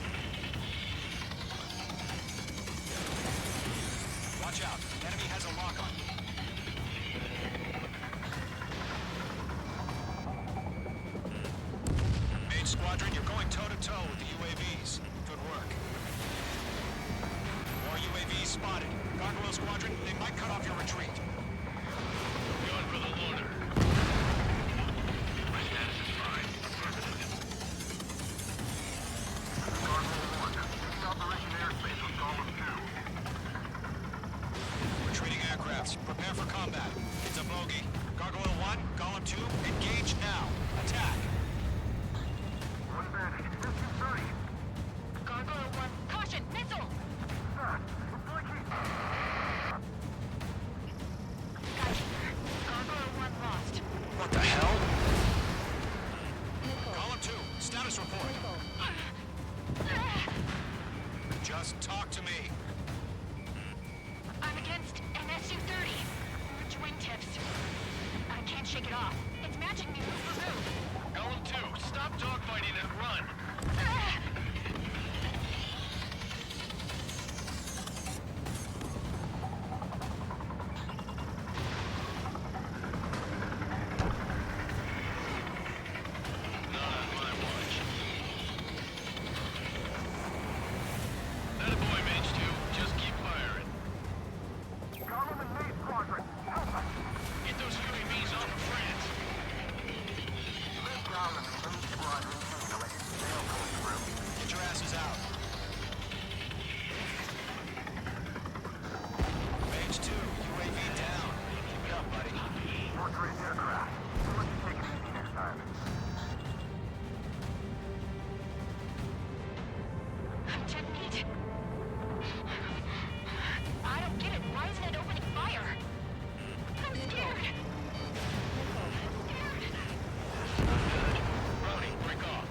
Watch out, enemy has a lock on you. Mage Squadron, you're going toe-to-toe with the UAVs. Good work. More UAVs spotted. Gargoyle Squadron, they might cut off your retreat. Going for the loader. My status is fine. combat. It's a bogey. Gargoyle 1, Golem 2, engage now. Attack. One bandit. SU-30. Gargoyle 1, caution, missile! Skykeeper, Gargoyle 1 lost. What the hell? Golem 2, status report. Just talk to me. I'm against an SU-30. Twin tips. I can't shake it off. It's matching me move for move. Golem 2, stop dogfighting and run. Not on my watch. That a boy, Mage 2. Just keep firing. Golem and Maid Squadron. Get those UAVs off of France. Golem and Maid Squadron. They'll pull through. Get your asses out. Mage 2, UAV down. Keep it up, buddy. Force Grace aircraft. We'll let you take it easy next time. Jet meat. I don't get it. Why isn't it opening fire? I'm scared. Brownie, break off.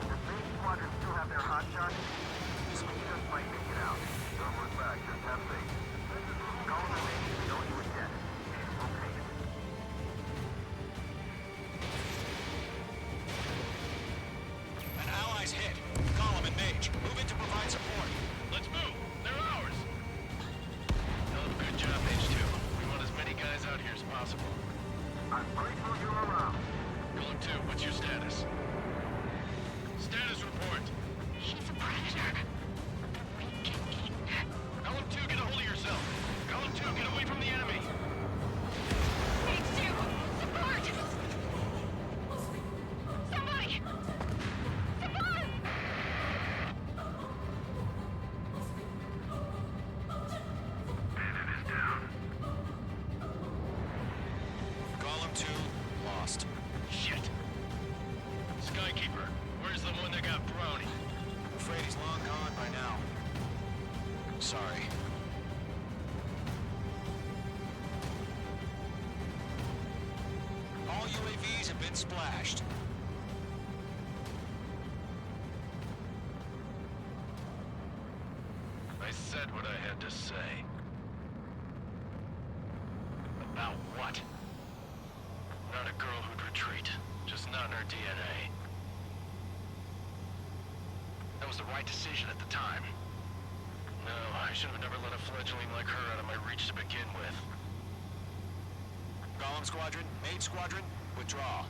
Does Maid Squadron still have their hot shots? We just might make it out. Don't look back. Just have faith. Golem and Maid, we know you were dead. We'll take it. An ally's hit. Golem and Mage, move in to provide support. Let's move. They're ours. Oh, good job, H2. We want as many guys out here as possible. I'm grateful you're around. Golem 2, what's your status? Status report. He's a predator. Weak and eaten. Golem 2, get a hold of yourself. Golem 2, get away from the enemy. Mage 2, support! Somebody! Support! Bandit is down. Golem 2, lost. Shit. Skykeeper, where's the one that got Brownie? I'm afraid he's long gone by now. Sorry. All UAVs have been splashed. I said what I had to say. About what? Not a girl who'd retreat. Just not in her DNA. That was the right decision at the time. No, I should have never let a fledgling like her out of my reach to begin with. Golem Squadron, Maid Squadron, withdraw.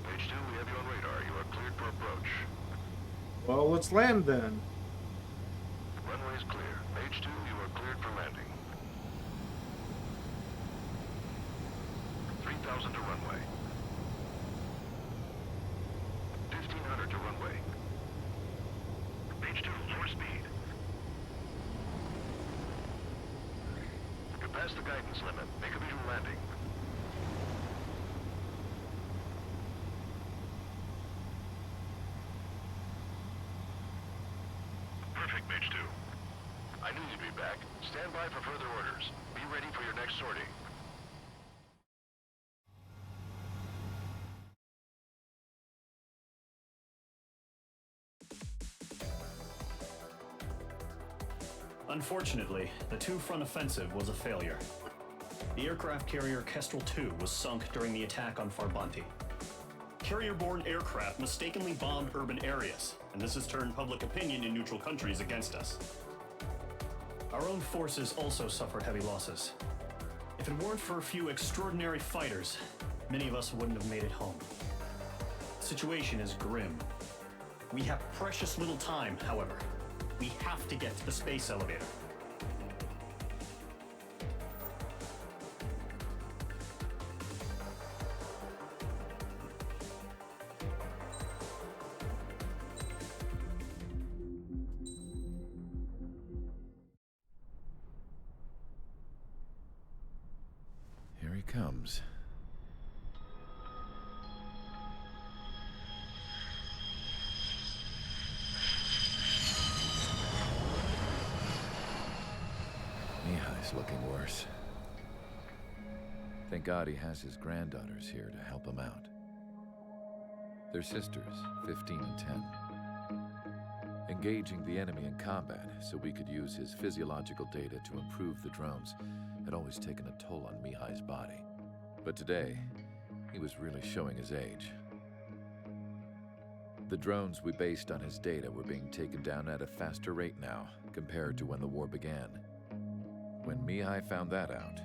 H2, we have you on radar. You are cleared for approach. Well, let's land then. Runway is clear. H2, you are cleared for landing. 3,000 to runway. 1,500 to runway. H2, lower speed. You're past the guidance limit. Make a visual landing. Perfect, Mage 2. I knew you'd be back. Stand by for further orders. Be ready for your next sortie. Unfortunately, the two-front offensive was a failure. The aircraft carrier Kestrel II was sunk during the attack on Farbanti. Carrier-borne aircraft mistakenly bombed urban areas, and this has turned public opinion in neutral countries against us. Our own forces also suffered heavy losses. If If it weren't for a few extraordinary fighters, many of us wouldn't have made it home. The situation is grim. We have precious little time, however. We have to get to the space elevator. Here he comes. Mihai's looking worse. Thank God he has his granddaughters here to help him out. They're sisters, 15 and 10. Engaging the enemy in combat so we could use his physiological data to improve the drones had always taken a toll on Mihai's body. But today, he was really showing his age. The drones we based on his data were being taken down at a faster rate now, compared to when the war began. When Mihai found that out,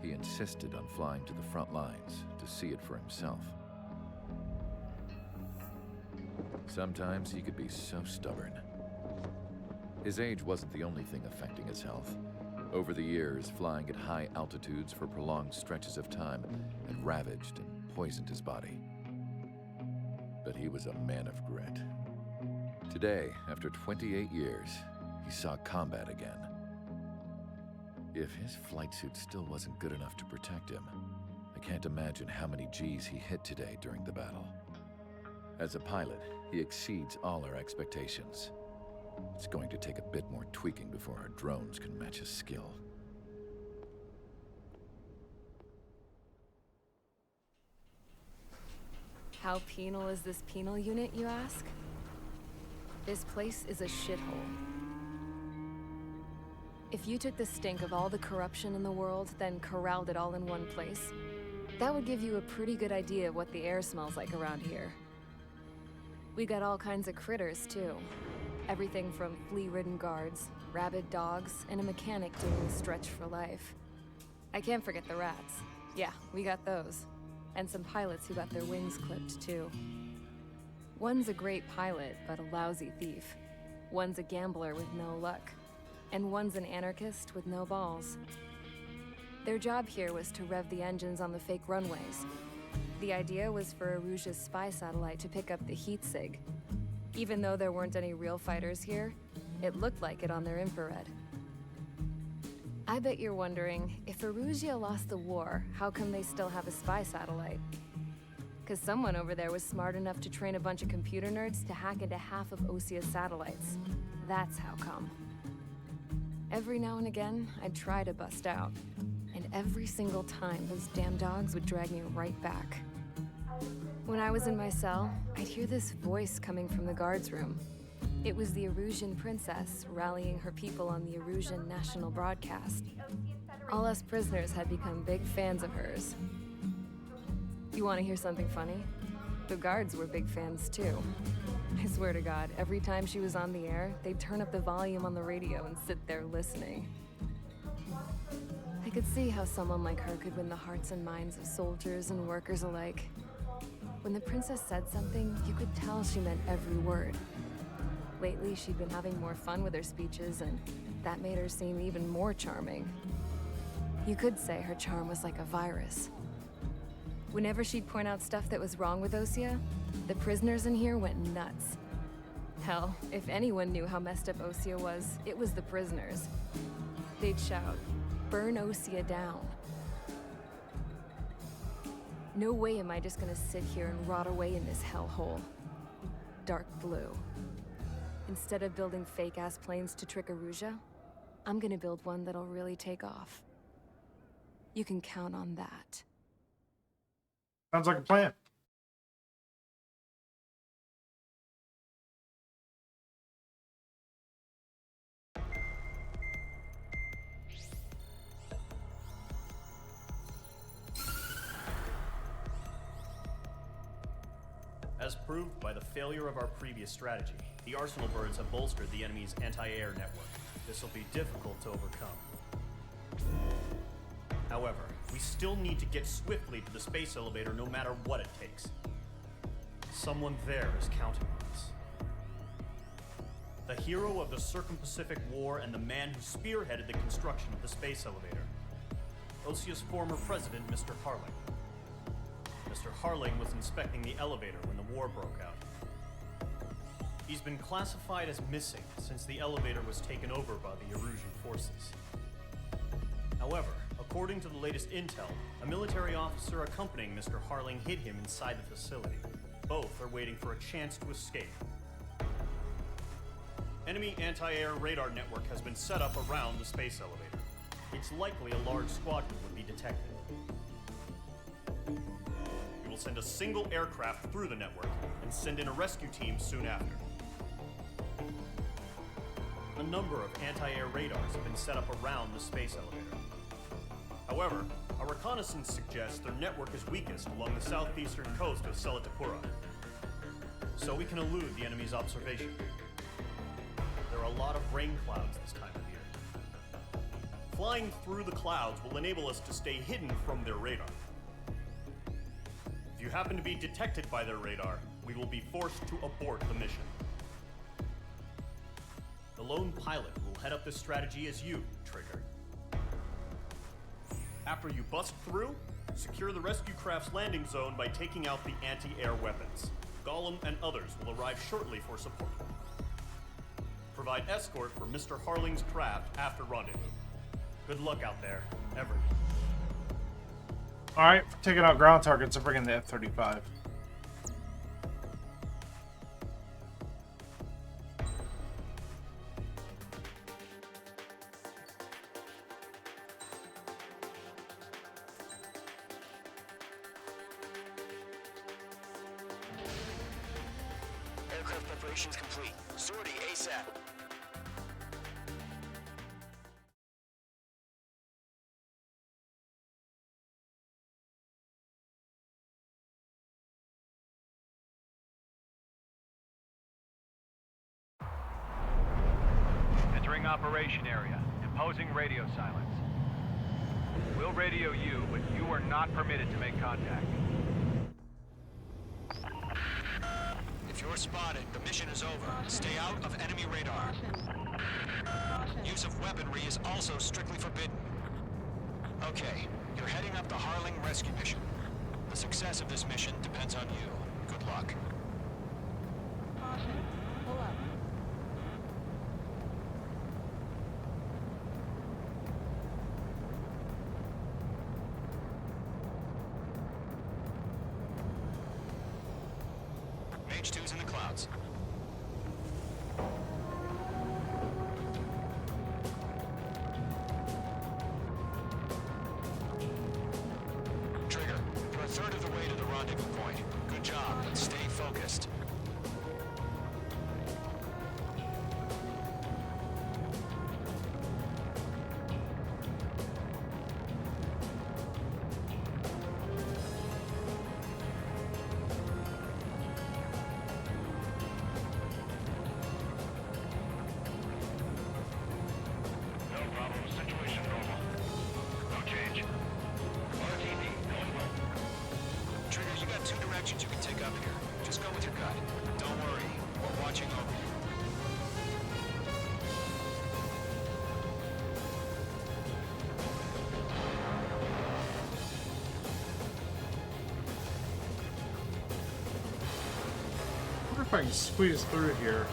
he insisted on flying to the front lines to see it for himself. Sometimes he could be so stubborn. His age wasn't the only thing affecting his health. Over the years, flying at high altitudes for prolonged stretches of time had ravaged and poisoned his body. But he was a man of grit. Today, after 28 years, he saw combat again. If his flight suit still wasn't good enough to protect him, I can't imagine how many G's he hit today during the battle. As a pilot, he exceeds all our expectations. It's going to take a bit more tweaking before our drones can match his skill. How penal is this penal unit, you ask? This place is a shithole. If you took the stink of all the corruption in the world, then corralled it all in one place, that would give you a pretty good idea of what the air smells like around here. We got all kinds of critters, too. Everything from flea-ridden guards, rabid dogs, and a mechanic doing the stretch for life. I can't forget the rats. Yeah, we got those. And some pilots who got their wings clipped, too. One's a great pilot, but a lousy thief. One's a gambler with no luck. And one's an anarchist with no balls. Their job here was to rev the engines on the fake runways. The idea was for Erusia's spy satellite to pick up the heat sig. Even though there weren't any real fighters here, it looked like it on their infrared. I bet you're wondering, if Erusia lost the war, how come they still have a spy satellite? Because someone over there was smart enough to train a bunch of computer nerds to hack into half of Osia's satellites. That's how come. Every now and again, I'd try to bust out. And every single time, those damn dogs would drag me right back. When I was in my cell, I'd hear this voice coming from the guards room. It was the Erusian princess rallying her people on the Erusian national broadcast. All us prisoners had become big fans of hers. You want to hear something funny? The guards were big fans too. I swear to God, every time she was on the air, they'd turn up the volume on the radio and sit there listening. I could see how someone like her could win the hearts and minds of soldiers and workers alike. When the princess said something, you could tell she meant every word. Lately, she'd been having more fun with her speeches, and that made her seem even more charming. You could say her charm was like a virus. Whenever she'd point out stuff that was wrong with Osia, the prisoners in here went nuts. Hell, if anyone knew how messed up Osia was, it was the prisoners. They'd shout, "Burn Osia down." No way am I just gonna sit here and rot away in this hellhole. Dark blue. Instead of building fake-ass planes to trick Erusia, I'm gonna build one that'll really take off. You can count on that. Sounds like a plan. As proved by the failure of our previous strategy, the Arsenal birds have bolstered the enemy's anti-air network. This will be difficult to overcome. However, we still need to get swiftly to the space elevator no matter what it takes. Someone there is counting on us. The hero of the Circum-Pacific War and the man who spearheaded the construction of the space elevator. Osia's former president, Mr. Harling. Mr. Harling was inspecting the elevator when the war broke out. He's been classified as missing since the elevator was taken over by the Erusian forces. However, according to the latest intel, a military officer accompanying Mr. Harling hid him inside the facility. Both are waiting for a chance to escape. Enemy anti-air radar network has been set up around the space elevator. It's likely a large squadron would be detected. We will send a single aircraft through the network and send in a rescue team soon after. A number of anti-air radars have been set up around the space elevator. However, our reconnaissance suggests their network is weakest along the southeastern coast of Selatapura, so we can elude the enemy's observation. There are a lot of rain clouds this time of year. Flying through the clouds will enable us to stay hidden from their radar. If you happen to be detected by their radar, we will be forced to abort the mission. The lone pilot will head up this strategy as you, Trigger. After you bust through, secure the rescue craft's landing zone by taking out the anti-air weapons. Gollum and others will arrive shortly for support. Provide escort for Mr. Harling's craft after rendezvous. Good luck out there, everyone. Alright, taking out ground targets and bringing the F-35. Aircraft preparations complete. Sortie ASAP. Entering operation area. Imposing radio silence. We'll radio you, but you are not permitted to make contact. If you're spotted, the mission is over. Stay out of enemy radar. Use of weaponry is also strictly forbidden. Okay, you're heading up the Harling rescue mission. The success of this mission depends on you. Good luck. Caution. Pull up. Mage 2's in the clouds. Trigger, you're a third of the way to the rendezvous point. Good job, but stay focused. No problem. Situation normal. No change. RTD, normal. Trigger, you got two directions you can take up here. Just go with your gut. Don't worry, we're watching over you. I wonder if I can squeeze through here.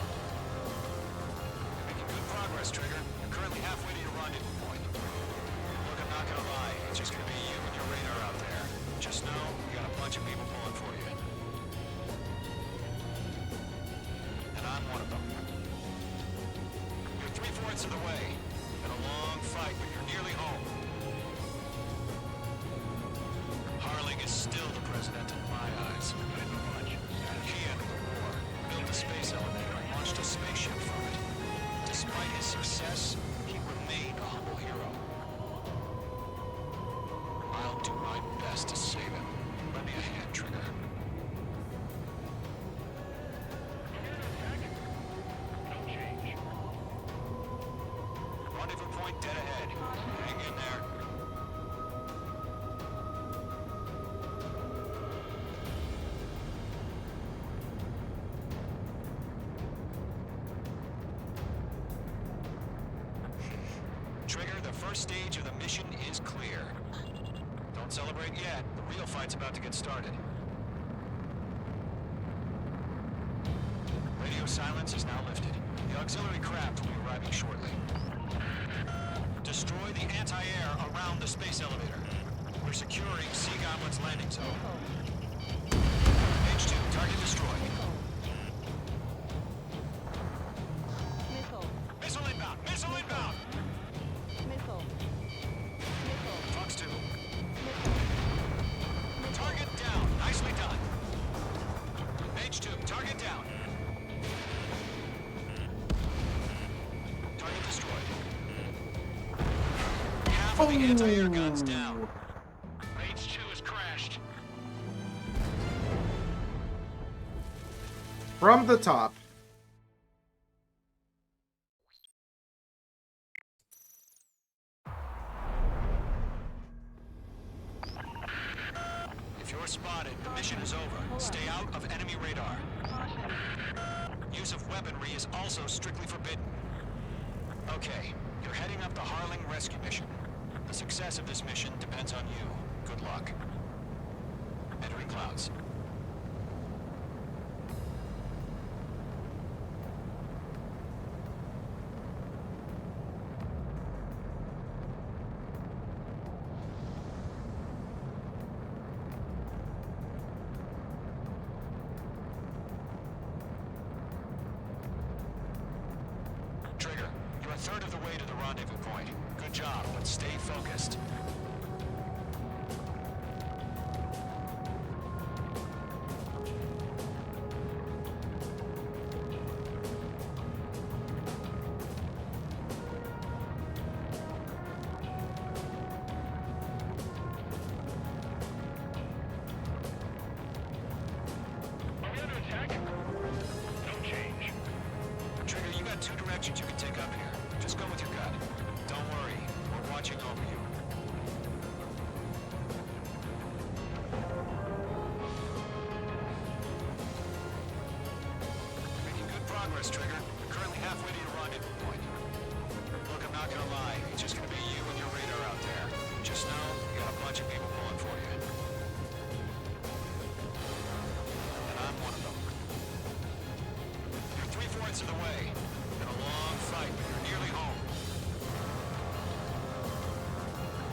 Making good progress, Trigger. You're currently halfway to your rendezvous point. Look, I'm not gonna lie. It's just gonna be you and your radar out there. Just know, we got a bunch of people pulling for you. And I'm one of them. You're 3/4 of the way. Been a long fight, but you're nearly home. Harling is still the president in my eyes. He ended the war, built a space elevator, and launched a spaceship from it. Despite his success, he remained a humble hero. I'll do my best to save him. Lend me a hand, Trigger. No change. Rendezvous point dead ahead. Hang in there. first stage of the mission is clear. Don't celebrate yet. The real fight's about to get started. Radio silence is now lifted. The auxiliary craft will be arriving shortly. Destroy the anti-air around the space elevator. We're securing Sea Goblin's landing zone. H2, target destroyed. Missile inbound! Missile inbound! Fox 2. Target down. Nicely done. H2, target down. Target destroyed. Half of the anti-air guns down. H2 has crashed. From the top. If you're spotted, the mission is over. Stay out of enemy radar. Use of weaponry is also strictly forbidden. Okay, you're heading up the Harling rescue mission. The success of this mission depends on you. Good luck. Entering clouds. Trigger, you're a third of the way to the rendezvous point. Good job, but stay focused. Are we under attack? No change. Trigger, you got two directions you can take up here. Just go with your gut. Don't worry, we're watching over you. Making good progress, Trigger. We're currently halfway to your rendezvous point. Look, I'm not gonna lie. It's just gonna be you and your radar out there. Just know, you got a bunch of people pulling for you. And I'm one of them. You're 3/4 of the way. Been a long fight, but you're nearly home.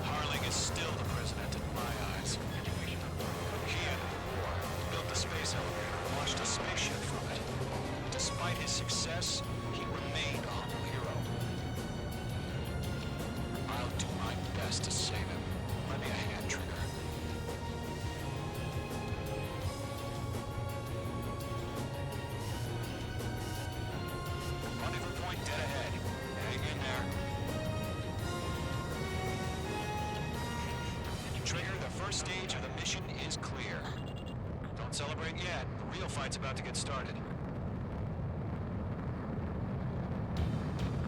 Harling is still the president in my eyes. He ended the war, built the space elevator, launched a spaceship from it. Despite his success, he remained a humble hero. I'll do my best to save him. Lend me a hand, Trigger. Rendezvous point dead ahead. Hang in there. Trigger, the first stage of the mission is clear. Don't celebrate yet. The real fight's about to get started.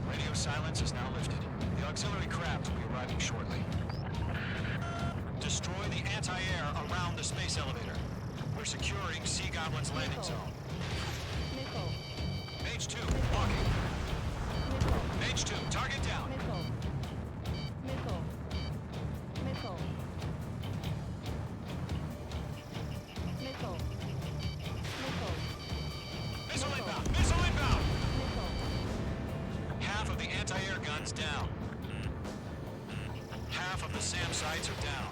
Radio silence is now lifted. The auxiliary craft will be arriving shortly. Destroy the anti-air around the space elevator. We're securing Sea Goblin's landing zone. H2, walking. H2, target down. Missile inbound! Missile inbound! Half of the anti-air guns down. Half of the SAM sites are down.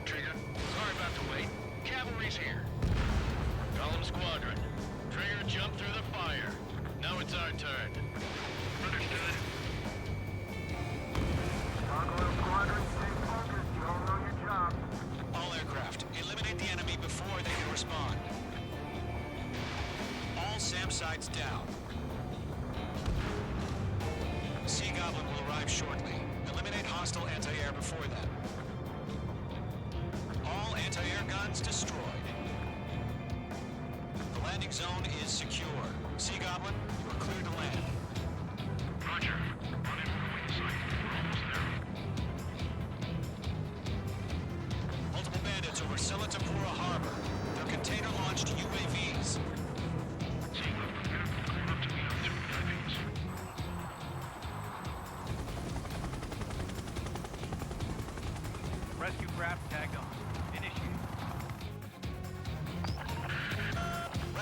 Trigger, sorry about the wait. Cavalry's here. Column Squadron. Trigger jumped through the fire. Now it's our turn. Understood. Gargoyle Squadron, stay focused. You all know your job. All aircraft, eliminate the enemy before they can respond. All SAM sites down. Sea Goblin will arrive shortly. Eliminate hostile anti-air before then. All anti-air guns destroyed. The landing zone is secure. Sea Goblin, you are cleared to land. Roger. Rendezvous point site. We're almost there. Multiple bandits over Selatapura Harbor. Their container-launched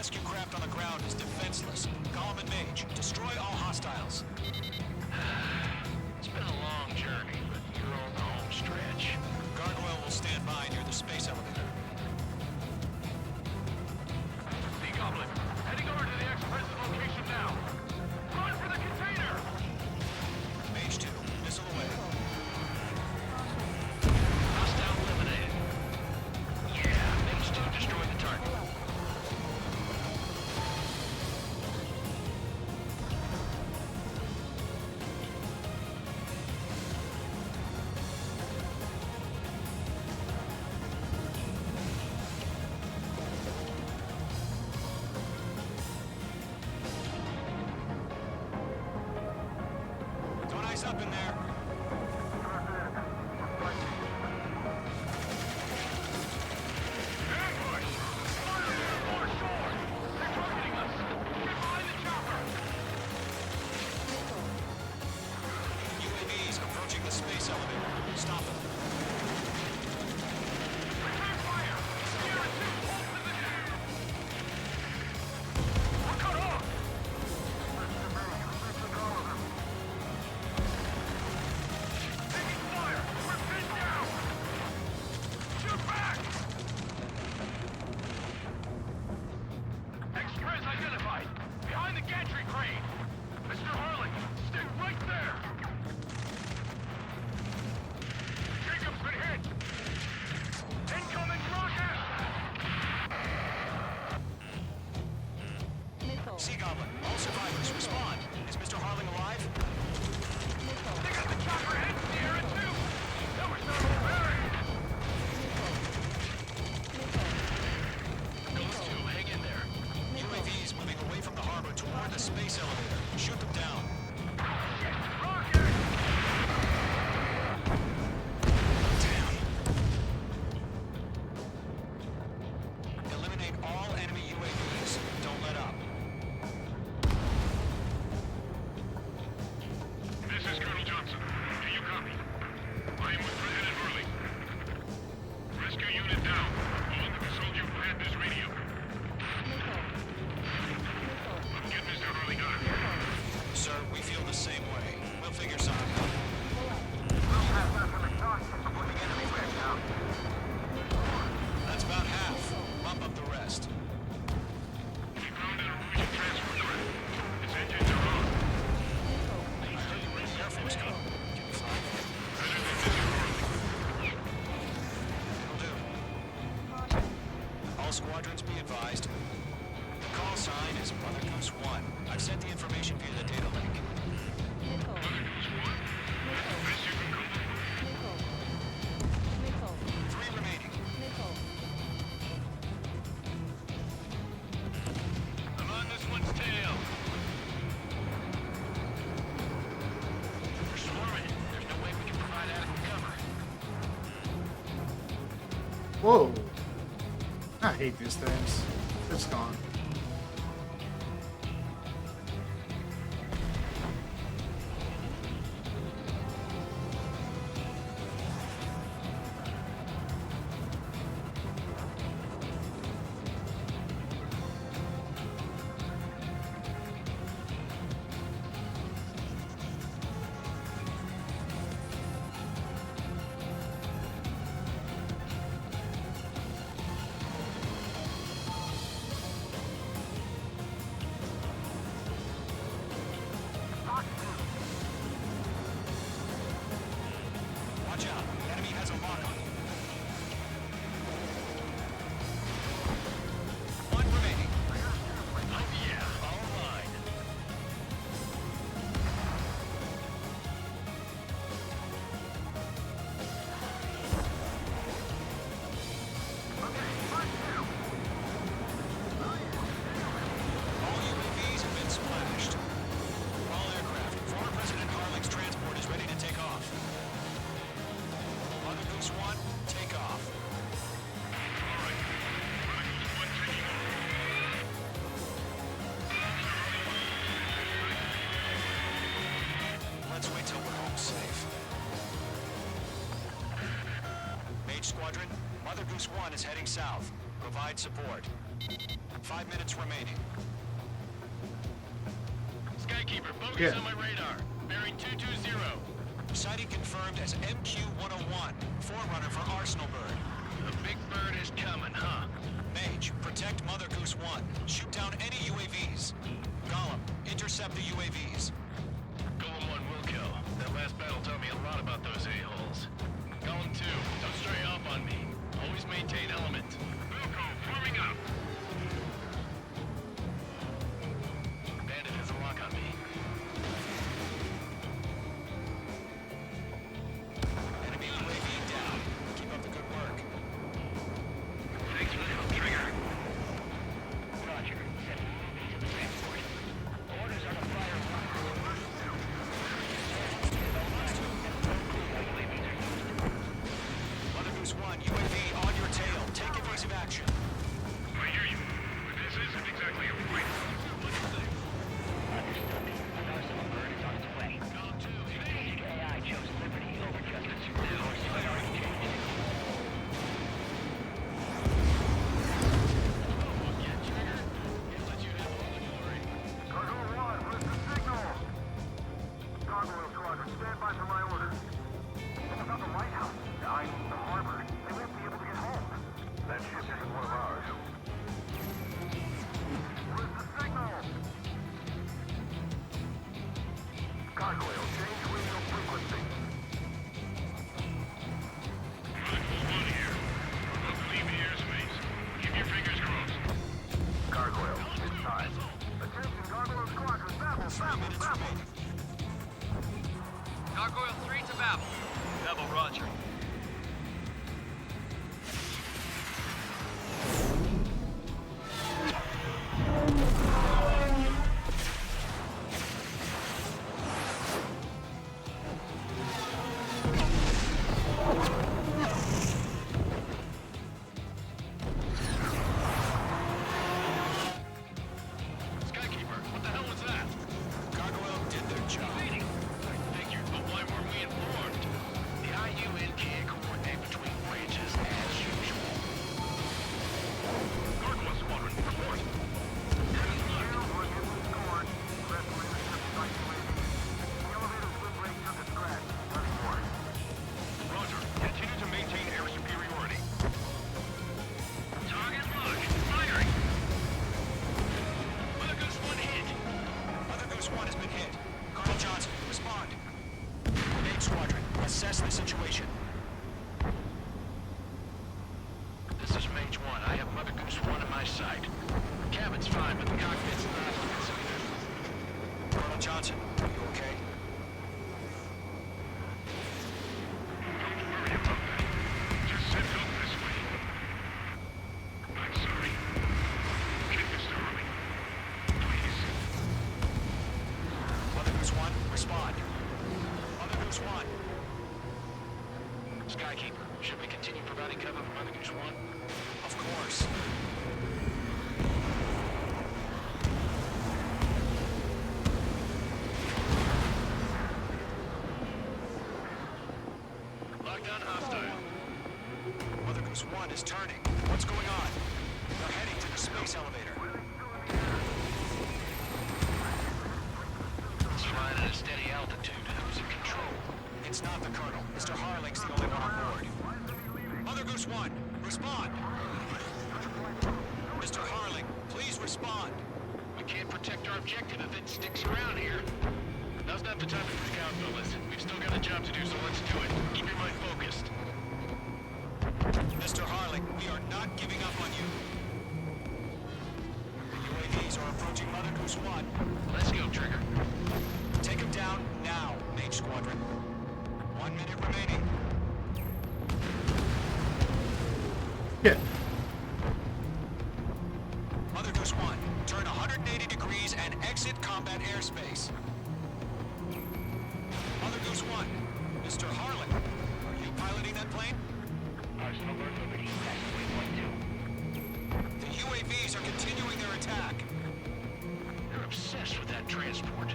rescue craft on the ground is defenseless. Column and Mage, destroy all hostiles. It's been a long journey, but you're on the home stretch. Gargoyle will stand by near the space elevator. Sea Goblin, heading over to the Express's location now. Run for the container! Mage 2, missile away. Hostile eliminated. Yeah, Mage 2 destroyed the target. Don't ice up in there. Ambush! Fire there, more shore! They're targeting us! Get behind the chopper! UAVs approaching the space elevator. Stop them. Return fire! Sierra 2, hold position! We're cut off! Taking fire! We're pinned down! Shoot back! Express identified! Behind the gantry crane! Mr. Harling, stay right there! Jacob's been hit! Incoming rocket! Sea Goblin, all survivors, respond. Is Mr. Harling alive? They got the chopper head Sierra 2! That was not buried! Those two, hang in there. UAVs moving away from the harbor toward the space elevator. Shoot them down. Rocket! Eliminate all enemy UAVs. Don't let up. This is Colonel Johnson. Do you copy? I am with President Hurley. Rescue unit down. All the soldier who had this radio. Get Mr. Hurley got it. Sir, we feel the same way. We'll figure something out. That's about half. Bump up the rest. We found an Norwegian transport craft. Its engines are on. Air Force gun. Will do. All squadrons be advised. The call sign is Mother Goose 1. I've sent the information via the data link. Three remaining. I'm on this one's tail. We're swarming. There's no way we can provide adequate cover. Whoa. I hate these things. It's gone. Watch out. Enemy has a lock on you. One remaining. Yeah, all mine. All UAVs have been splashed. All aircraft. Former President Harling's transport is ready to take off. Mother Goose 1, take off. All right. Mother Goose 1 taking off. Let's wait till we're home safe. Mage Squadron, Mother Goose 1 is heading south. Provide support. 5 minutes remaining. Skykeeper, focus on my radar. Bearing 220. Sighting confirmed as MQ-101, forerunner for Arsenal Bird. The big bird is coming, huh? Mage, protect Mother Goose 1. Shoot down any UAVs. Gollum, intercept the UAVs. Golem 1 will kill. That last battle taught me a lot about those a-holes. Golem 2, don't stray off on me. Always maintain element. Wilco, forming up. Bandit has a lock on me. Enemy UAV down. Keep up the good work. Thanks for the help, Trigger. Roger. Send UAV to the transport. Orders are to fire Mother Goose 1, UAV on your tail. Take evasive action. I hear you. But this isn't exactly a fight. Understood. Arsenal Bird is on its way. Golem 2, Strategic AI chose liberty over justice. Course priority changed. Cargo 1, where's the signal? Gargoyle Squadron, stand by for my orders. What about the lighthouse? I mean the harbor. They won't be able to get home. That ship isn't one of ours. Where's the signal? Gargoyle, change radio frequency. One here. Don't leave the airspace. Keep your fingers crossed. Gargoyle, it's time. Attention, Gargoyle Squadron, Babel, Babel, Babel. Gargoyle 3 to Babel. Babel, roger. Skykeeper, what the hell was that? Gargoyle did their job. I figured, but why weren't we informed? The IUN can't coordinate between branches as usual. Gargoyle Squadron, report. Roger. Continue to maintain air superiority. Target locked. Firing. Mother Goose 1 hit. Mother Goose 1 has been hit. Colonel Johnson, respond. Grenade Squadron, assess the situation. This is Mage 1. I have Mother Goose 1 on my side. The cabin's fine, but the cockpit's not. Colonel Johnson, are you okay? Don't worry about that. Just send help this way. I'm sorry. Get Mr. Hurley. Please. Mother Goose 1, respond. Mother Goose 1. Skykeeper, should we continue providing cover for Mother Goose 1? Of course. Lockdown hostile. Mother Goose 1 is turning. What's going on? They're heading to the space elevator. It's flying at a steady altitude. Who's in control? It's not the Colonel. Mr. Harling's the only one on board. Mother Goose 1, respond. Mr. Harling, please respond. We can't protect our objective if it sticks around here. Now's not the time to freak out, fellas. We've still got a job to do, so let's do it. Keep your mind focused. Mr. Harling, we are not giving up on you. The UAVs are approaching Mother Goose 1. Let's go, Trigger. Take them down now, Mage Squadron. 1 minute remaining. Yeah. Mother Goose 1, turn 180 degrees and exit combat airspace. Mother Goose 1, Mr. Harlan, are you piloting that plane? Arsenal Bird Liberty, passing waypoint 2. The UAVs are continuing their attack. They're obsessed with that transport.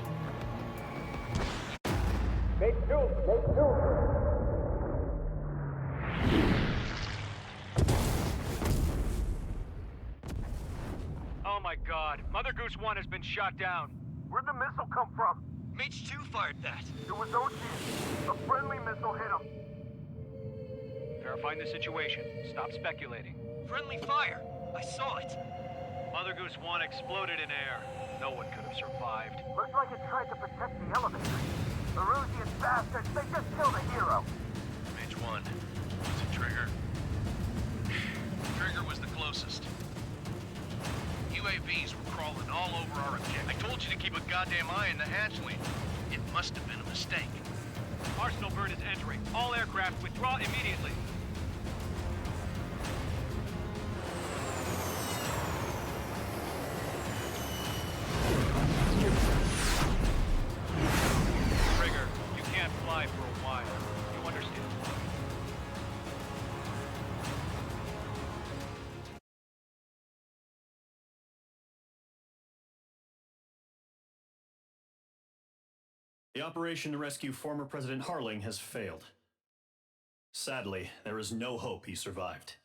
Make two! my god. Mother Goose 1 has been shot down. Where'd the missile come from? Mage 2 fired that. It was Ocean. A friendly missile hit him. Verifying the situation. Stop speculating. Friendly fire. I saw it. Mother Goose 1 exploded in air. No one could have survived. Looks like it tried to protect the elevator. The Rusian bastards, they just killed a hero. Mage 1. Is it Trigger? Trigger was the closest. UAVs were crawling all over our objective. I told you to keep a goddamn eye on the hatchling. It must have been a mistake. Arsenal bird is entering. All aircraft withdraw immediately. Trigger, you can't fly for a while. You understand? The operation to rescue former President Harling has failed. Sadly, there is no hope he survived.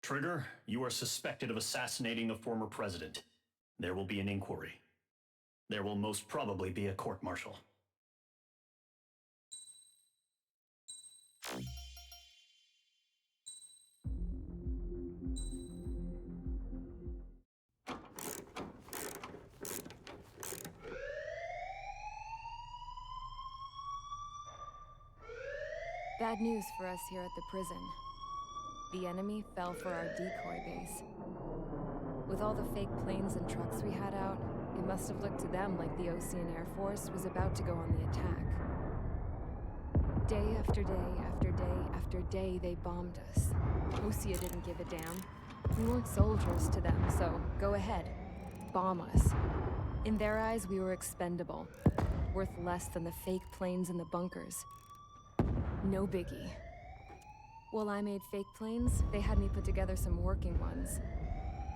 Trigger, you are suspected of assassinating a former president. There will be an inquiry. There will most probably be a court-martial. Bad news for us here at the prison. The enemy fell for our decoy base. With all the fake planes and trucks we had out, it must have looked to them like the Osean Air Force was about to go on the attack. Day after day after day after day, they bombed us. Osea didn't give a damn. We weren't soldiers to them, so go ahead. Bomb us. In their eyes, we were expendable. Worth less than the fake planes in the bunkers. No biggie. While I made fake planes, they had me put together some working ones.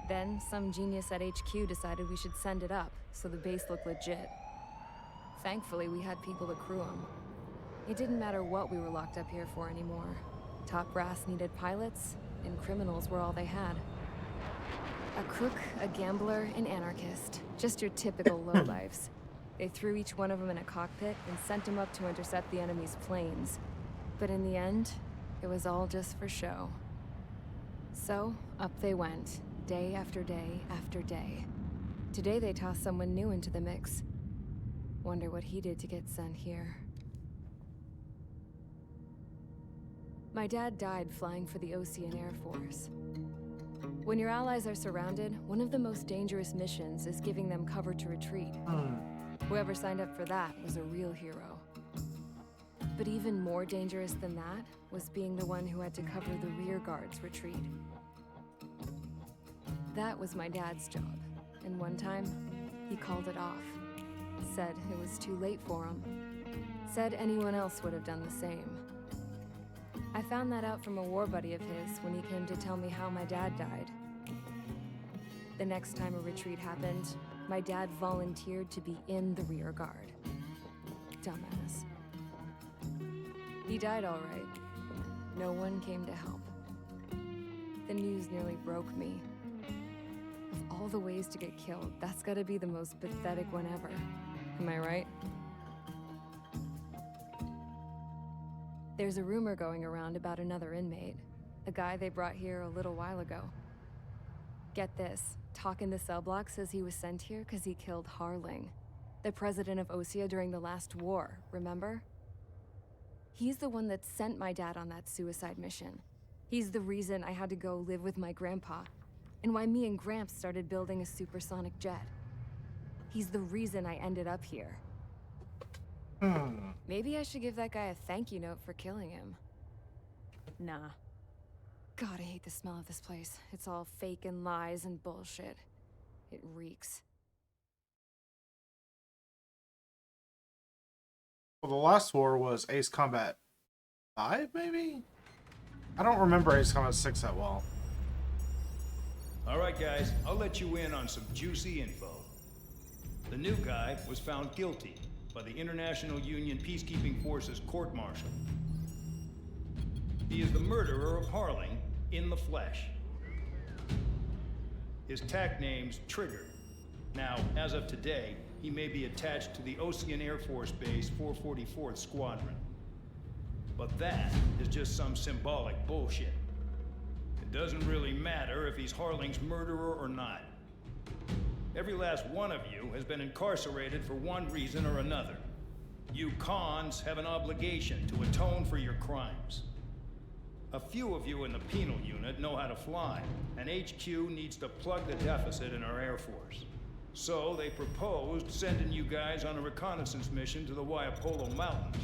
Then, some genius at HQ decided we should send it up, so the base looked legit. Thankfully, we had people to crew them. It didn't matter what we were locked up here for anymore. Top brass needed pilots, and criminals were all they had. A crook, a gambler, an anarchist. Just your typical lowlifes. They threw each one of them in a cockpit and sent them up to intercept the enemy's planes. But in the end, it was all just for show. So, up they went, day after day after day. Today they tossed someone new into the mix. Wonder what he did to get sent here. My dad died flying for the Osean Air Force. When your allies are surrounded, one of the most dangerous missions is giving them cover to retreat. Whoever signed up for that was a real hero. But even more dangerous than that was being the one who had to cover the rear guard's retreat. That was my dad's job, and one time, he called it off. Said it was too late for him. Said anyone else would have done the same. I found that out from a war buddy of his when he came to tell me how my dad died. The next time a retreat happened, my dad volunteered to be in the rear guard. Dumbass. He died all right. No one came to help. The news nearly broke me. Of all the ways to get killed, that's gotta be the most pathetic one ever. Am I right? There's a rumor going around about another inmate. A guy they brought here a little while ago. Get this, talk in the cell block says he was sent here because he killed Harling, the president of Osea during the last war, remember? He's the one that sent my dad on that suicide mission. He's the reason I had to go live with my grandpa, and why me and Gramps started building a supersonic jet. He's the reason I ended up here. Maybe I should give that guy a thank you note for killing him. Nah. God, I hate the smell of this place. It's all fake and lies and bullshit. It reeks. Well, the last war was Ace Combat 5, maybe? I don't remember Ace Combat 6 that well. Alright guys, I'll let you in on some juicy info. The new guy was found guilty by the International Union Peacekeeping Forces court-martial. He is the murderer of Harling in the flesh. His TAC name's Trigger. Now, as of today, he may be attached to the Ocean Air Force Base 444th Squadron. But that is just some symbolic bullshit. It doesn't really matter if he's Harling's murderer or not. Every last one of you has been incarcerated for one reason or another. You cons have an obligation to atone for your crimes. A few of you in the penal unit know how to fly, and HQ needs to plug the deficit in our Air Force. So they proposed sending you guys on a reconnaissance mission to the Waiapolo Mountains.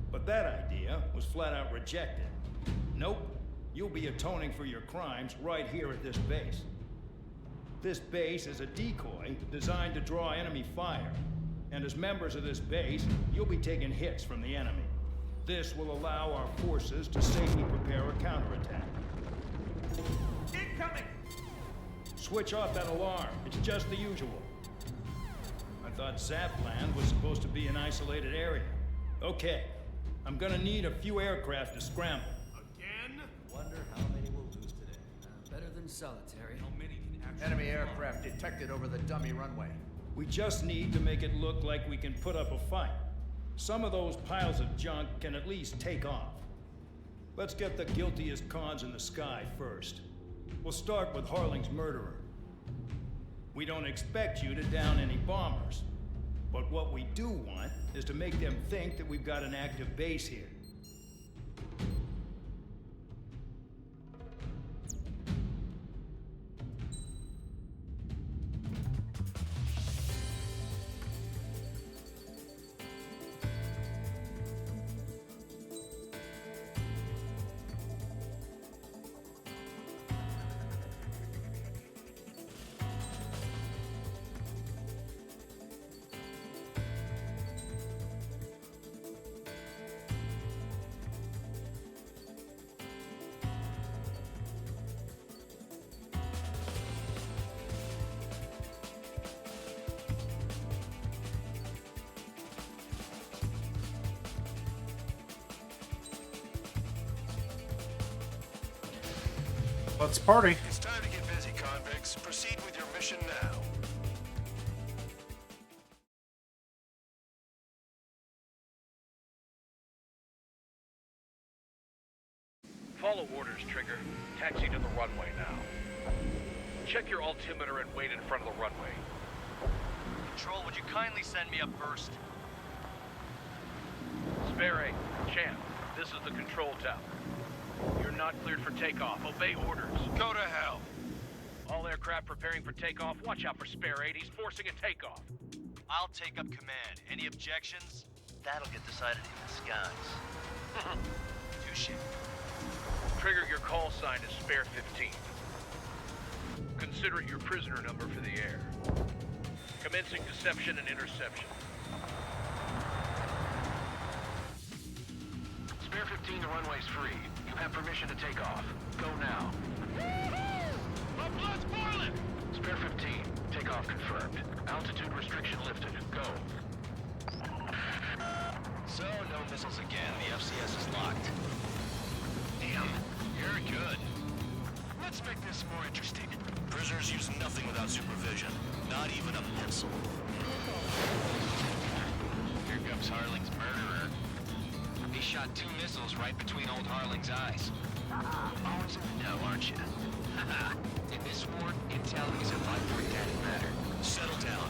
But that idea was flat out rejected. Nope, you'll be atoning for your crimes right here at this base. This base is a decoy designed to draw enemy fire. And as members of this base, you'll be taking hits from the enemy. This will allow our forces to safely prepare a counterattack. Incoming! Switch off that alarm. It's just the usual. I thought Zapland was supposed to be an isolated area. Okay, I'm gonna need a few aircraft to scramble. Again? Wonder how many we'll lose today. Better than solitary. How many can actually... Enemy aircraft detected over the dummy runway. We just need to make it look like we can put up a fight. Some of those piles of junk can at least take off. Let's get the guiltiest cons in the sky first. We'll start with Harling's murderer. We don't expect you to down any bombers. But what we do want is to make them think that we've got an active base here. Let's party. It's time to get busy, convicts. Proceed with your mission now. Follow orders, Trigger. Taxi to the runway now. Check your altimeter and wait in front of the runway. Control, would you kindly send me up first? Spare 8, Champ, this is the control tower. You're not cleared for takeoff. Obey orders. Go to hell. All aircraft preparing for takeoff. Watch out for Spare 8. He's forcing a takeoff. I'll take up command. Any objections? That'll get decided in the skies. Touche. Trigger, your call sign is Spare 15. Consider it your prisoner number for the air. Commencing deception and interception. Spare 15, the runway's free. You have permission to take off. Go now. My blood's boiling! Spare 15, takeoff confirmed. Altitude restriction lifted. Go. So, no missiles again. The FCS is locked. Damn, you're good. Let's make this more interesting. Prisoners use nothing without supervision. Not even a pencil. Here comes Harling's murderer. He shot 2 missiles right between old Harling's eyes. Always in the know, aren't you? In this war, intel is a byproduct added matter. Settle down.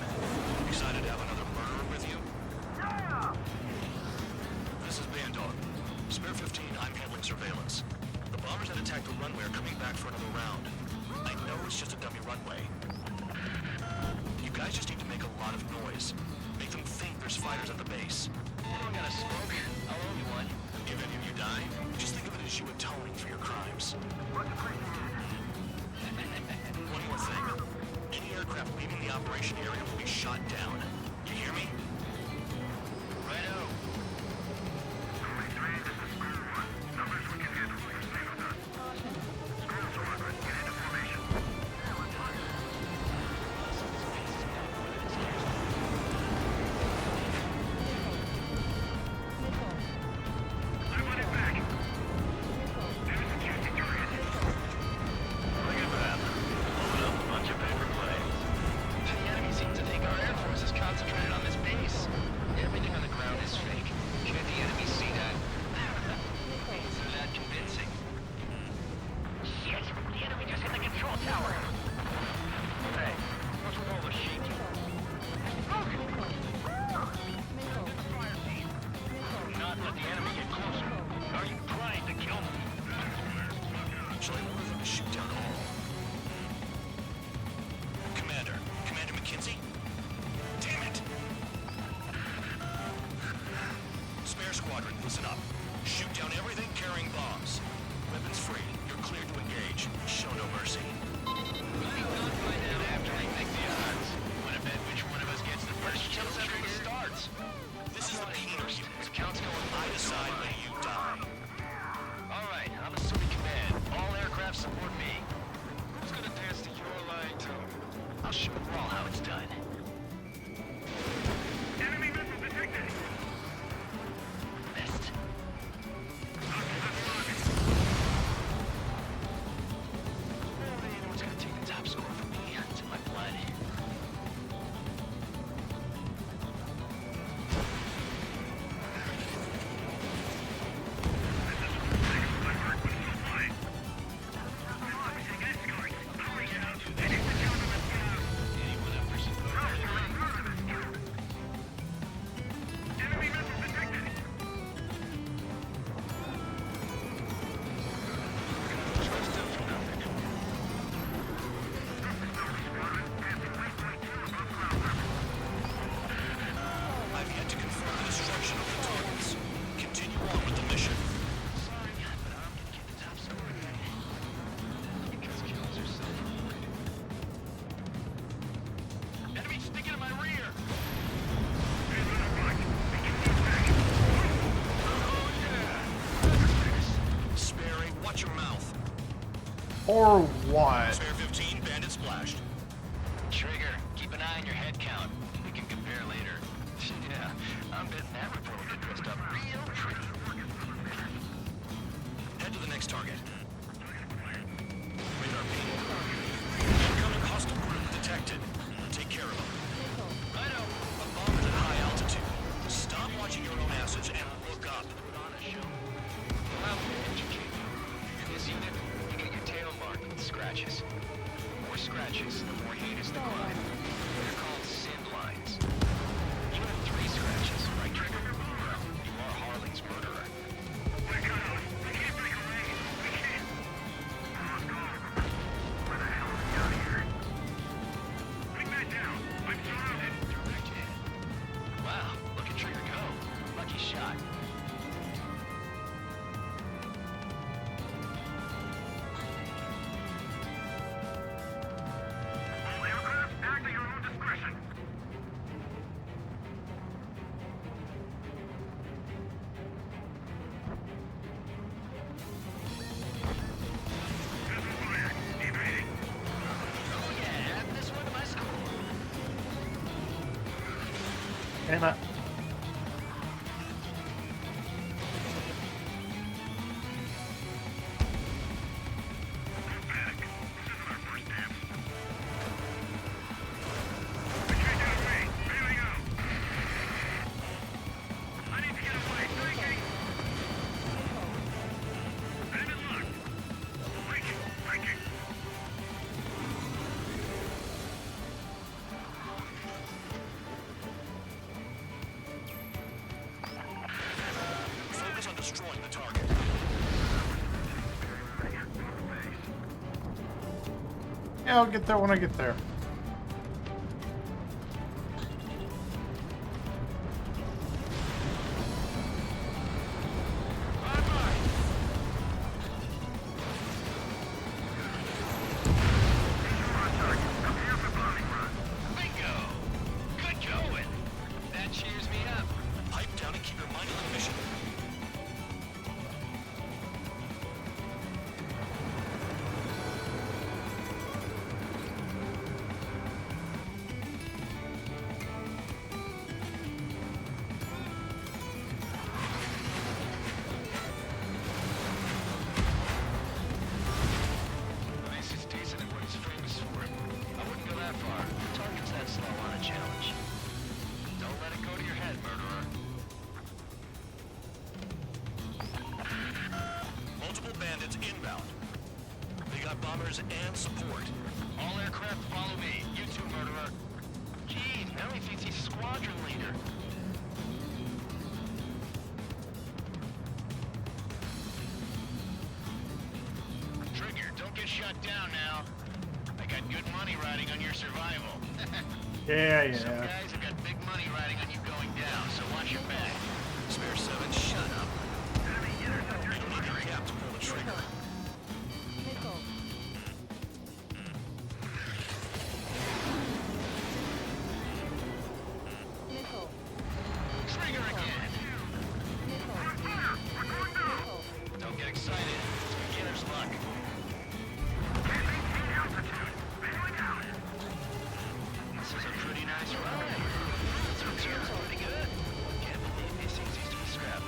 Excited to have another murderer with you? Yeah! This is Bandog. Spare 15, I'm handling surveillance. The bombers that attacked the runway are coming back for another round. I know it's just a dummy runway. You guys just need to make a lot of noise. Make them think there's fighters at the base. Anyone got a smoke? I'll owe you one. If any of you die, just think of it as you atoning for your crimes. Much appreciated. One more thing. Any aircraft leaving the operation area will be shot down. You hear me? Righto. 23, this is School 1. Numbers we can handle. You're safe with us. School 200, get into formation. I want it back. There's a juicy target. Bring it back. Load up, punch Squadron, listen up. Shoot down everything carrying bombs. Weapons free. You're cleared to engage. Show no mercy. After I think the odds. Wanna bet which one of us gets the first kill after it starts? This is the Peter unit. The counts go on either side when you die. Alright, I'm assuming command. All aircraft support me. Who's gonna dance to your line too? I'll show you all how it's done. Enemy missile detected! Missed. Anyone's gonna take the top score from me. It's in my blood. I've yet to confirm the destruction of the targets. Continue on with the mission. Sorry, but I'm gonna get the top score again. Because kills are so fluid. Enemy sticking in my rear! Sperry, watch your mouth. Or what? Spare 15, bandit splashed. Trigger, keep an eye on your head count. We can compare later. Yeah, I'm betting that report will get dressed up real pretty. Head to the next target. Radar ping. Incoming hostile group detected. Take care of them. I know. A bomb is at high altitude. Stop watching your own asses and look up. Allow me to educate you. In this unit, you get your tail marked with scratches. The more scratches, the more heinous the crime. They're called sin lines. You have 3 scratches, right, Trigger? Well, you are Harley's murderer. We're cut off. We can't break away. We can't. Where the hell is he out of here? Bring that down. I'm surrounded. Direct hit. Wow, look at Trigger go. Lucky shot. All aircraft, act at your own discretion. Damn it. Focus on destroying the target. Yeah, I'll get there when I get there. Bingo! Good going! That cheers me up. Pipe down and keep your mind on the mission. Nice is decent at what he's famous for. I wouldn't go that far. The target's that slow on a challenge. Don't let it go to your head, murderer. Multiple bandits inbound. They got bombers and support. All aircraft follow me. You too, murderer. Geez, now he thinks he's squadron leader. Trigger, don't get shut down now. I got good money riding on your survival. Yeah, Some yeah. guys have got big money riding on you going down, so watch your back. Spare 7, shut right. So it's pretty good. Can't believe these things used to be scrap.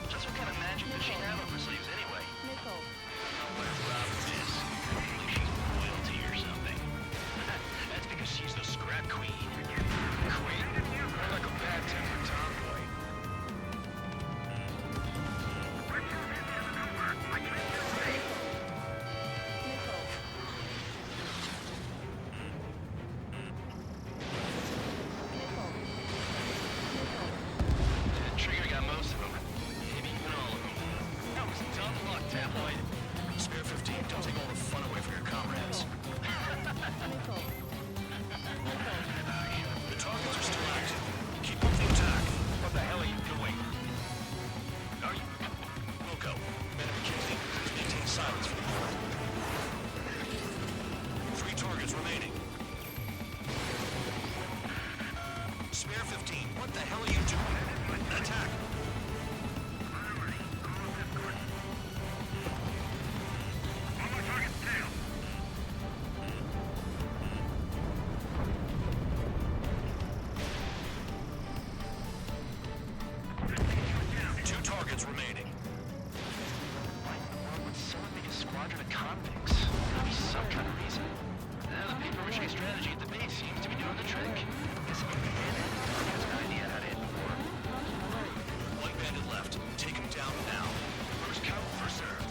Just what kind of magic does she have up her sleeves anyway? Nickel. Whatever Rob is, she's royalty or something. That's because she's the scrap queen. Queen? More like a bad-tempered tomboy. Trigger got most of them. Maybe even all of them. That was dumb luck, Tabloid. Spare 15, don't take all the fun away from your comrades. The targets are still active. Keep up the attack. What the hell are you doing? Are you... Wilco, men of McKinsey, please maintain silence for the moment. 3 targets remaining. Spare 15, what the hell are you doing? Attack! Two targets remaining. Why in the world would someone make a squadron of convicts? There'll be some kind of reason. The paper-mache strategy at the base seems to be doing the trick. Guess if you can, has an idea how to end the war. One bandit left. Take him down now. First come, first served.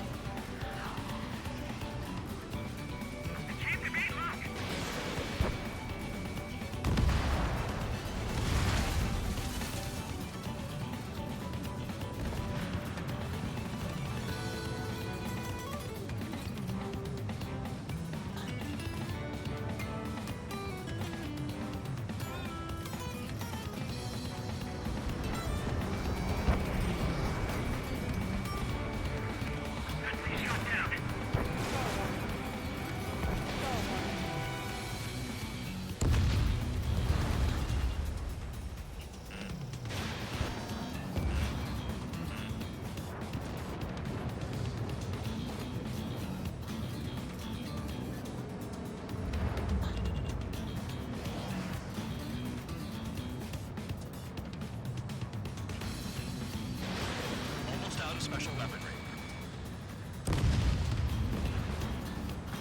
Special weaponry.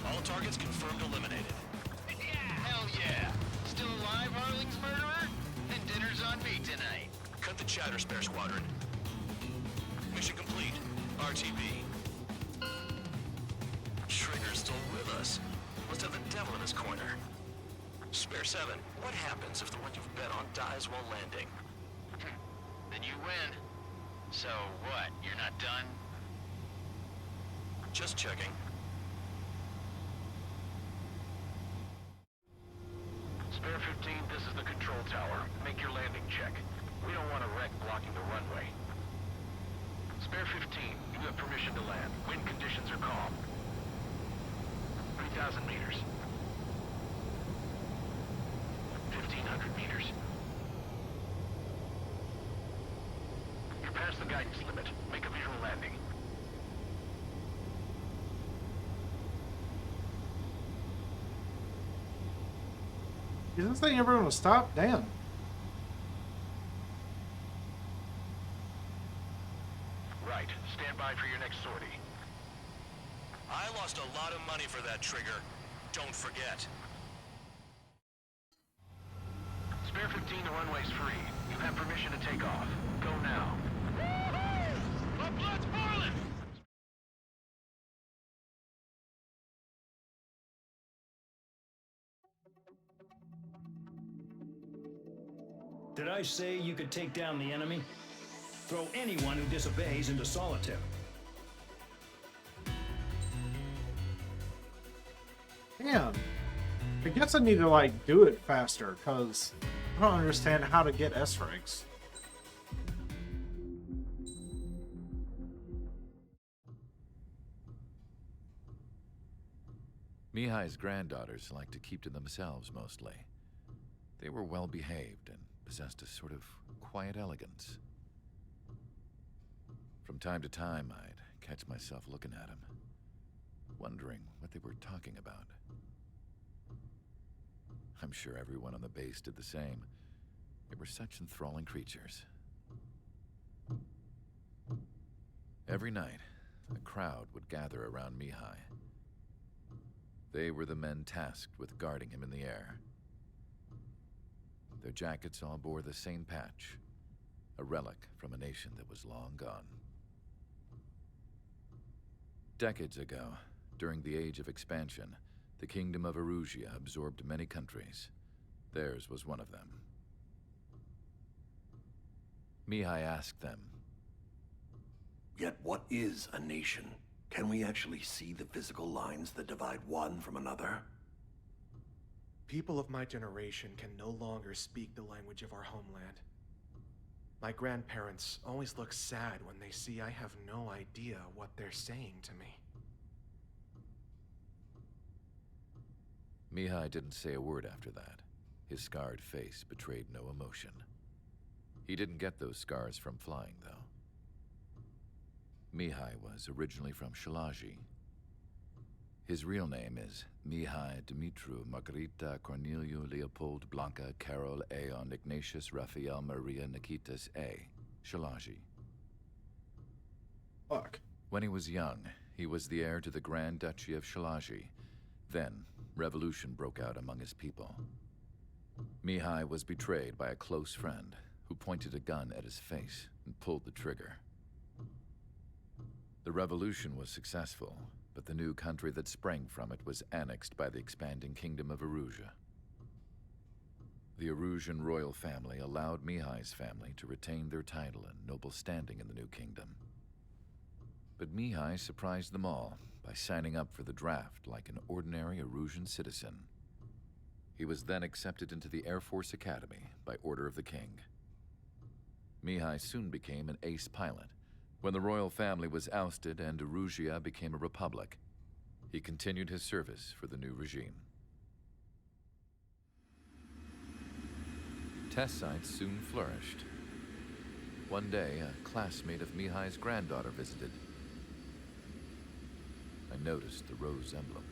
All targets confirmed eliminated. Yeah, hell yeah. Still alive, Harling's murderer? Then dinner's on me tonight. Cut the chatter, Spare Squadron. Mission complete. RTB. Trigger's still with us. Must have the devil in his corner. Spare 7, what happens if the one you've bet on dies while landing? Then you win. So what, you're not done? Just checking. Spare 15, this is the control tower. Make your landing check. We don't want a wreck blocking the runway. Spare 15, you have permission to land. Wind conditions are calm. 3,000 meters. 1,500 meters. You're past the guidance limit. Make a visual landing. Is this thing ever going to stop? Damn. Right. Stand by for your next sortie. I lost a lot of money for that trigger. Don't forget. Spare 15, the runway's free. You have permission to take off. Go now. My blood's boiling! Did I say you could take down the enemy? Throw anyone who disobeys into solitary. Damn. I guess I need to, like, do it faster, because I don't understand how to get S ranks. Mihai's granddaughters liked to keep to themselves mostly. They were well behaved and possessed a sort of quiet elegance. From time to time, I'd catch myself looking at them, wondering what they were talking about. I'm sure everyone on the base did the same, They were such enthralling creatures. Every night, a crowd would gather around Mihai. They were the men tasked with guarding him in the air. Their jackets all bore the same patch, a relic from a nation that was long gone. Decades ago, during the Age of Expansion, the Kingdom of Erusia absorbed many countries. Theirs was one of them. Mihai asked them, "Yet what is a nation? Can we actually see the physical lines that divide one from another?" People of my generation can no longer speak the language of our homeland. My grandparents always look sad when they see I have no idea what they're saying to me. Mihai didn't say a word after that. His scarred face betrayed no emotion. He didn't get those scars from flying, though. Mihai was originally from Shalaji. His real name is Mihai Dumitru Margarita Corneliu Leopold Blanca Carol Aeon Ignatius Raphael Maria Nikitas A. Shalaji. Fuck. When he was young, he was the heir to the Grand Duchy of Shalaji. Then, revolution broke out among his people. Mihai was betrayed by a close friend who pointed a gun at his face and pulled the trigger. The revolution was successful, but the new country that sprang from it was annexed by the expanding Kingdom of Erusia. The Erusian royal family allowed Mihai's family to retain their title and noble standing in the new kingdom. But Mihai surprised them all by signing up for the draft like an ordinary Erusian citizen. He was then accepted into the Air Force Academy by order of the king. Mihai soon became an ace pilot. When the royal family was ousted and Erusia became a republic, he continued his service for the new regime. Test sites soon flourished. One day, a classmate of Mihai's granddaughter visited. I noticed the rose emblem.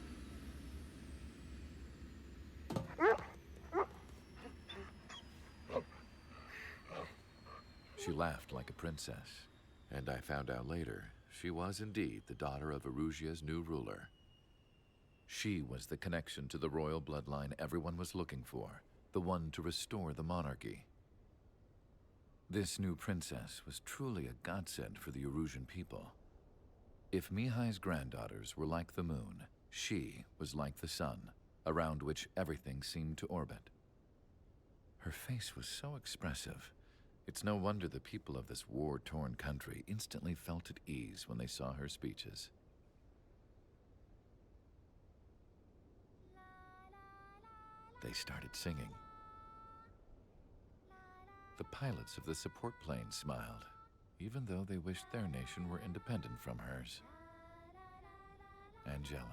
She laughed like a princess, and I found out later she was indeed the daughter of Erusia's new ruler. She was the connection to the royal bloodline everyone was looking for, the one to restore the monarchy. This new princess was truly a godsend for the Erusian people. If Mihai's granddaughters were like the moon, she was like the sun, around which everything seemed to orbit. Her face was so expressive. It's no wonder the people of this war-torn country instantly felt at ease when they saw her speeches. They started singing. The pilots of the support plane smiled, even though they wished their nation were independent from hers. Angelic.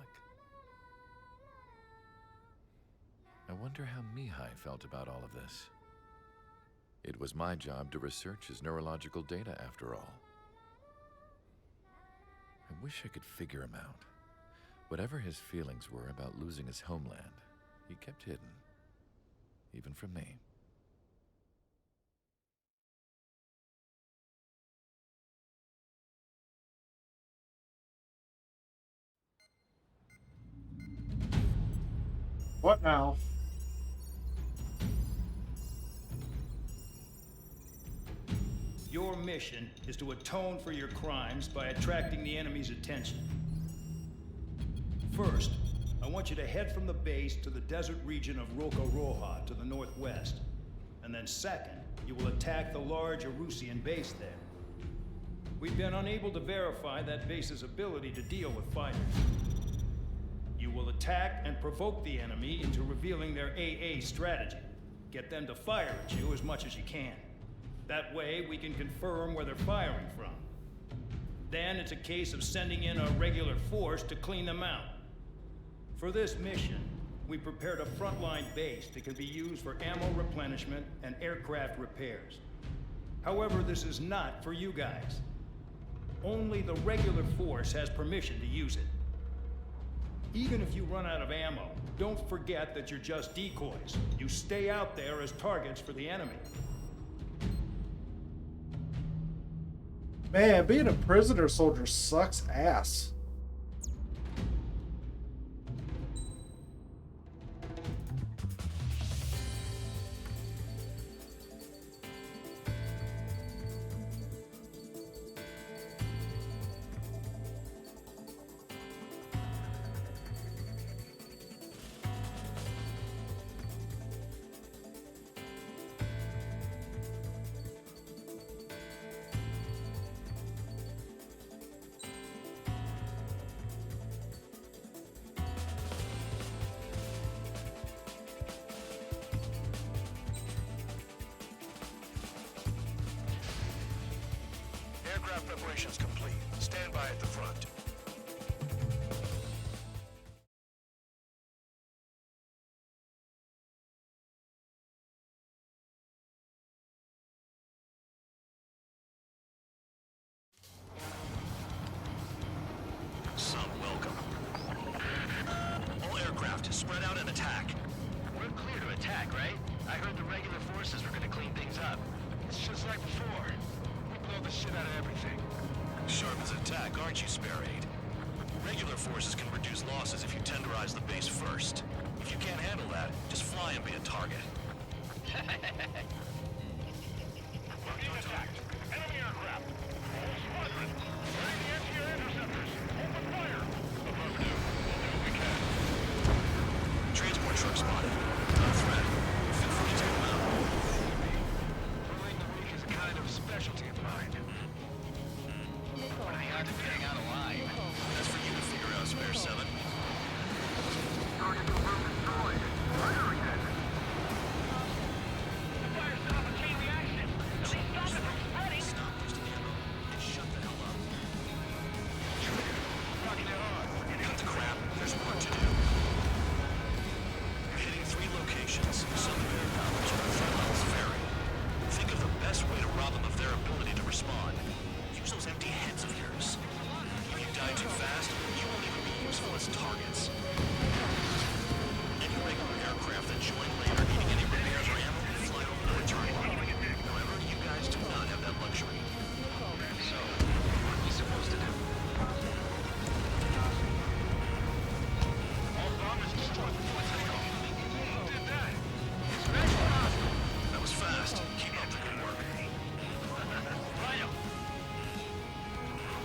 I wonder how Mihai felt about all of this. It was my job to research his neurological data, after all. I wish I could figure him out. Whatever his feelings were about losing his homeland, he kept hidden, even from me. What now? Your mission is to atone for your crimes by attracting the enemy's attention. First, I want you to head from the base to the desert region of Roca-Roja to the northwest. And then second, you will attack the large Erusian base there. We've been unable to verify that base's ability to deal with fighters. You will attack and provoke the enemy into revealing their AA strategy. Get them to fire at you as much as you can. That way, we can confirm where they're firing from. Then it's a case of sending in a regular force to clean them out. For this mission, we prepared a frontline base that can be used for ammo replenishment and aircraft repairs. However, this is not for you guys. Only the regular force has permission to use it. Even if you run out of ammo, don't forget that you're just decoys. You stay out there as targets for the enemy. Man, being a prisoner soldier sucks ass. Aircraft preparations complete. Stand by at the front. Some welcome. All aircraft, spread out and attack. We're clear to attack, right? I heard the regular forces were gonna clean things up. It's just like before. We blow the shit out of everything. Sharp as attack, aren't you, Spare Aid? Regular forces can reduce losses if you tenderize the base first. If you can't handle that, just fly and be a target. We're being attacked. Enemy aircraft. Whole squadron. Ready the anti-air interceptors. Open fire. Affirmative. We'll do what we can. Transport truck spotted. Not a threat. Feel free to take them out. Throwing the weak is a kind of specialty of mine. What are the odds of getting out alive? That's for you to figure out, Spare 7. Target confirmed destroyed. Fire again. The fire set off a chain reaction. At least stop it from spreading. Stop boosting ammo and shut the hell up. Rocking it hard. Cut the crap. There's work to do. You're hitting 3 locations. Some of their powers, but threat levels vary. Think of the best way to rob them of their ability to respond. Use those empty heads of yours. If you die too fast, you won't even be useful as targets. Any regular aircraft that join later needing any repairs or ammo, fly over to return. However, you guys do not have that luxury. So, what are we supposed to do? All bombers destroyed before takeoff. Who did that? Smash the hostile. That was fast. Keep up the good work. Rhino.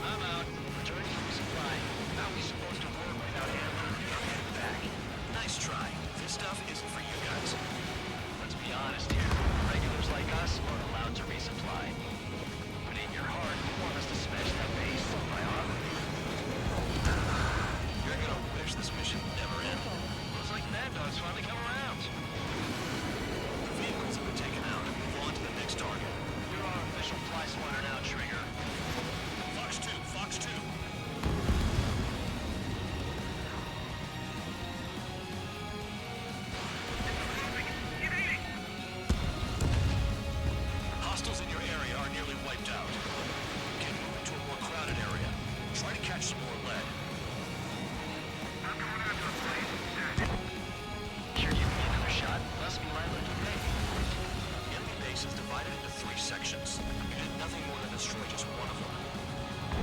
I'm out. Returning from supply. How are we supposed to work without ammo? I'm heading back. Nice try. This stuff isn't for you guys. Let's be honest here. Regulars like us aren't allowed to resupply. But in your heart, you want us to smash that base, right on? You're gonna wish this mission never ended. Looks like Mad Dog's finally come around. The vehicles have been taken out. Move on to the next target. You're our official fly swatter now, Trigger. Fox 2, Fox 2. Hostiles in your area are nearly wiped out. Get moving to a more crowded area. Try to catch some more lead. Here, give me another shot. Must be my lucky day. The enemy base is divided into 3 sections. You did nothing more than destroy just one of them.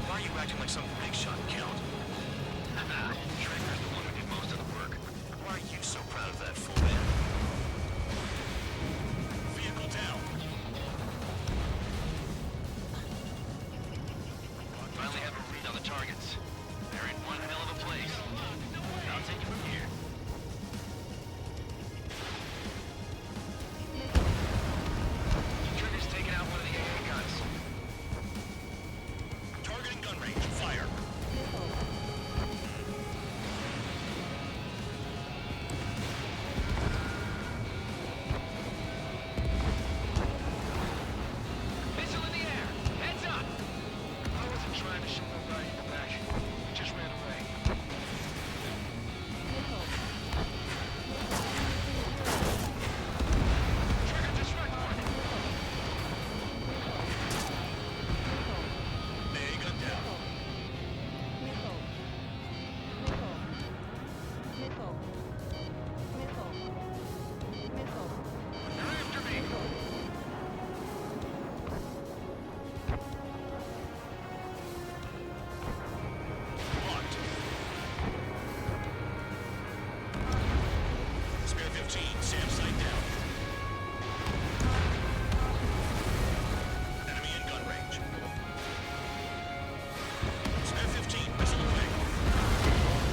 Why are you acting like some big shot, Count? Trigger's the one who did most of the work. Why are you so proud of that fool man? Vehicle down. Finally have a read on the targets. They're in one hell of a place. I'll take it from here. Trigger's taking out one of the AA guns. Targeting gun range. Fire.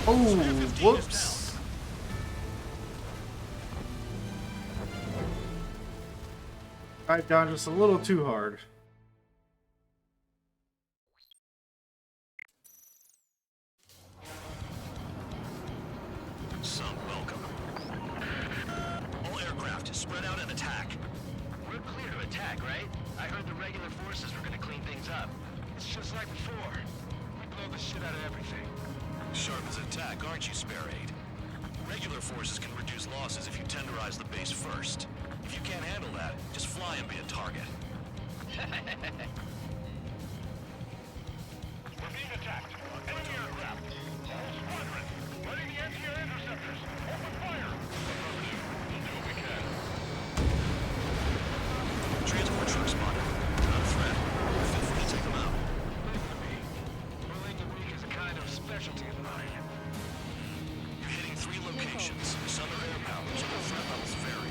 Oh, whoops. Dive down just a little too hard. Some welcome. All aircraft, spread out and attack. We're clear to attack, right? I heard the regular forces were gonna clean things up. It's just like before. We blow the shit out of everything. Sharp as attack, aren't you, Spare Aid? Regular forces can reduce losses if you tenderize the base first. If you can't handle that, just fly and be a target. We're being attacked. Enemy aircraft. Whole squadron. Ready the anti-air interceptors. Open fire. Affirmative. We'll do what we can. Transport truck spotted. Not a threat. Feel free to take them out. Rolling weak is a kind of specialty of mine. You're hitting 3 locations. Some are air powered, so the threat levels vary.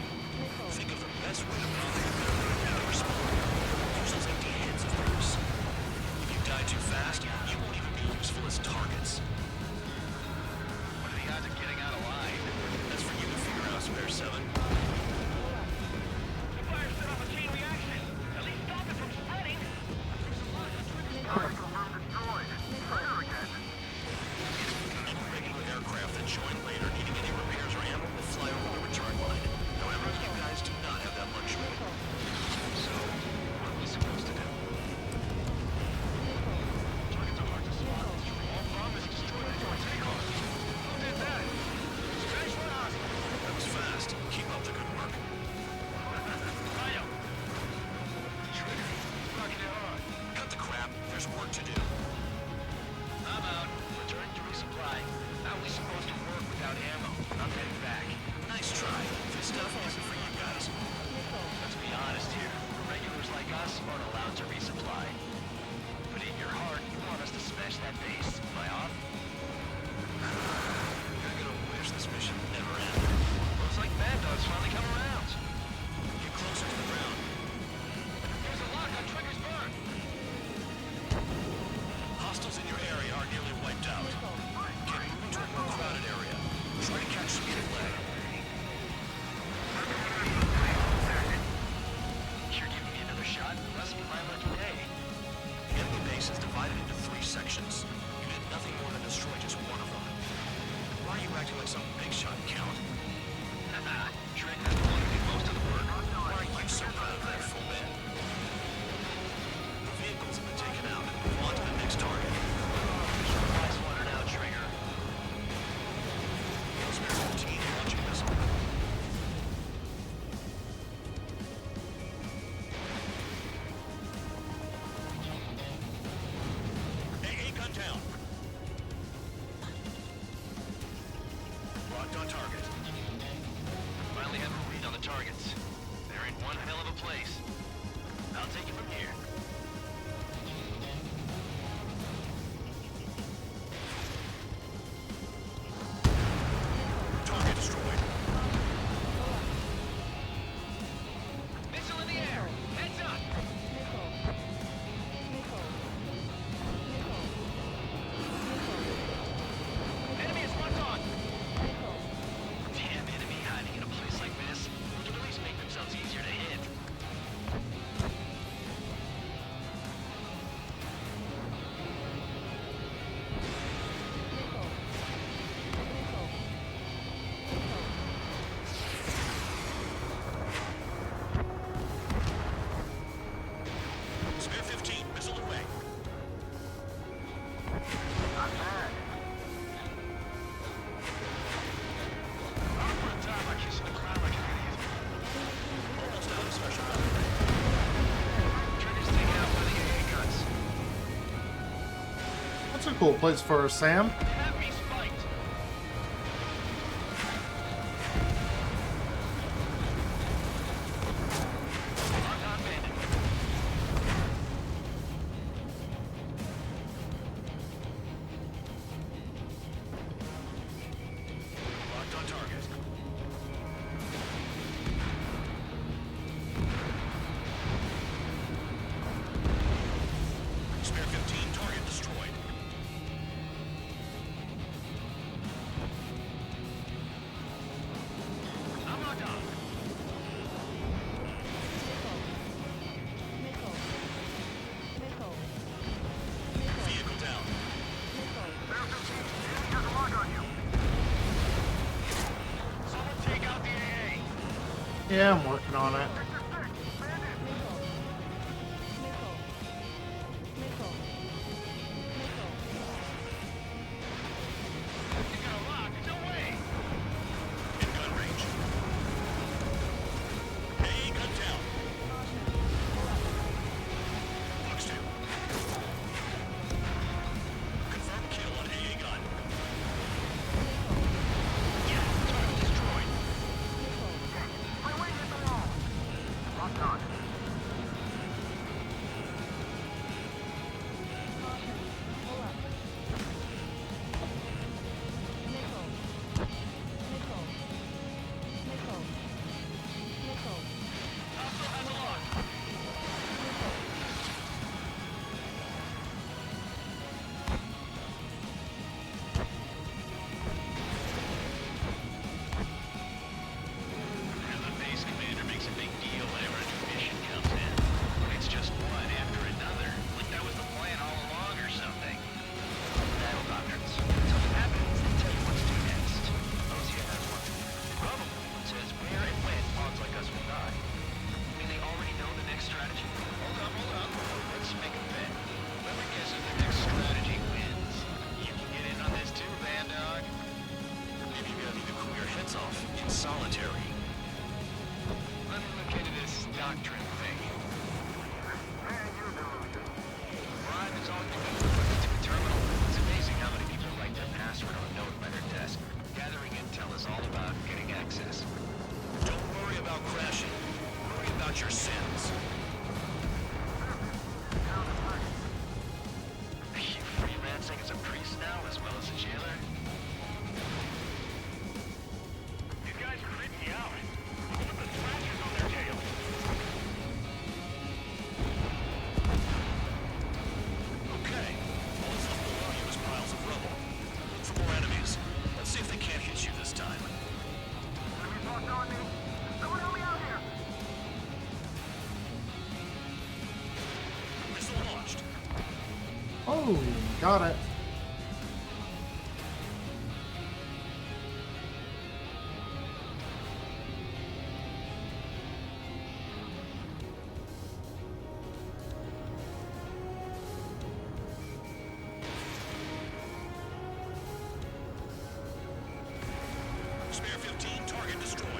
Think of the best way to block and respond. Use those empty hands of yours. If you die too fast, you won't even be useful as targets. What are the odds of getting out alive? That's for you to figure out, Spare 7. The fire set off a chain reaction. At least stop it from spreading. Regular aircraft that join later needing any repairs or ammo will fly over the return line. However, you guys do not have that luxury. So, what are we supposed to do? Targets are hard to spot. All bomb is destroyed before takeoff. Who did that? Spanish one us. That was fast. Keep up the good work. Ryo. Trigger. Rocking it hard. Cut the crap. There's work to do. I'm out. Return to resupply. How are we supposed to work without ammo? I'm heading back. Nice try. This stuff isn't for you guys. Let's be honest here. Regulars like us aren't allowed to resupply. But in your heart, you want us to smash that base. Am I off? You're gonna wish this mission never ended. Looks like Mad Dog's finally come around. Get closer to the ground. There's a lock on Trigger's burn. Hostiles in your area are nearly wiped out. Get moving to a more crowded area. Try to catch speed of leg. You're giving me another shot? Must be my lucky day. The enemy base is divided into 3 sections. You did nothing more than destroy just one of them. Why are you acting like some big shot, Count? Drake has the one who did most of the work. Why are you so proud of that full man? The vehicles have been taken out. Move on to the next target. Nice one now, Trigger. Spare 14 launching missile. AA gun down. Locked on target. Finally have a read on the targets. They're in one hell of a place. I'll take it from here. Target destroyed. Missile in the air. Heads up. Enemy is front on. Damn enemy hiding in a place like this. Would at least make themselves easier to hit. Spare 15, missile away. Not bad. I'm gonna die by kissing the ground like an idiot. Almost out of special weapon. Trigger's taken out by the AA guns. That's a cool place for a Sam. Have me spiked. Lock on bandit. Locked on target. Spare 15, target destroyed. Yeah, I'm working on it. Your sins. Are you freelancing as a priest now, as well as a jailer? These guys creep me out. Look at the scratches on their tails. Okay. All that's left below you is piles of rubble. Look for more enemies. Let's see if they can't hit you this time. Oh, got it. Spare 15, target destroyed.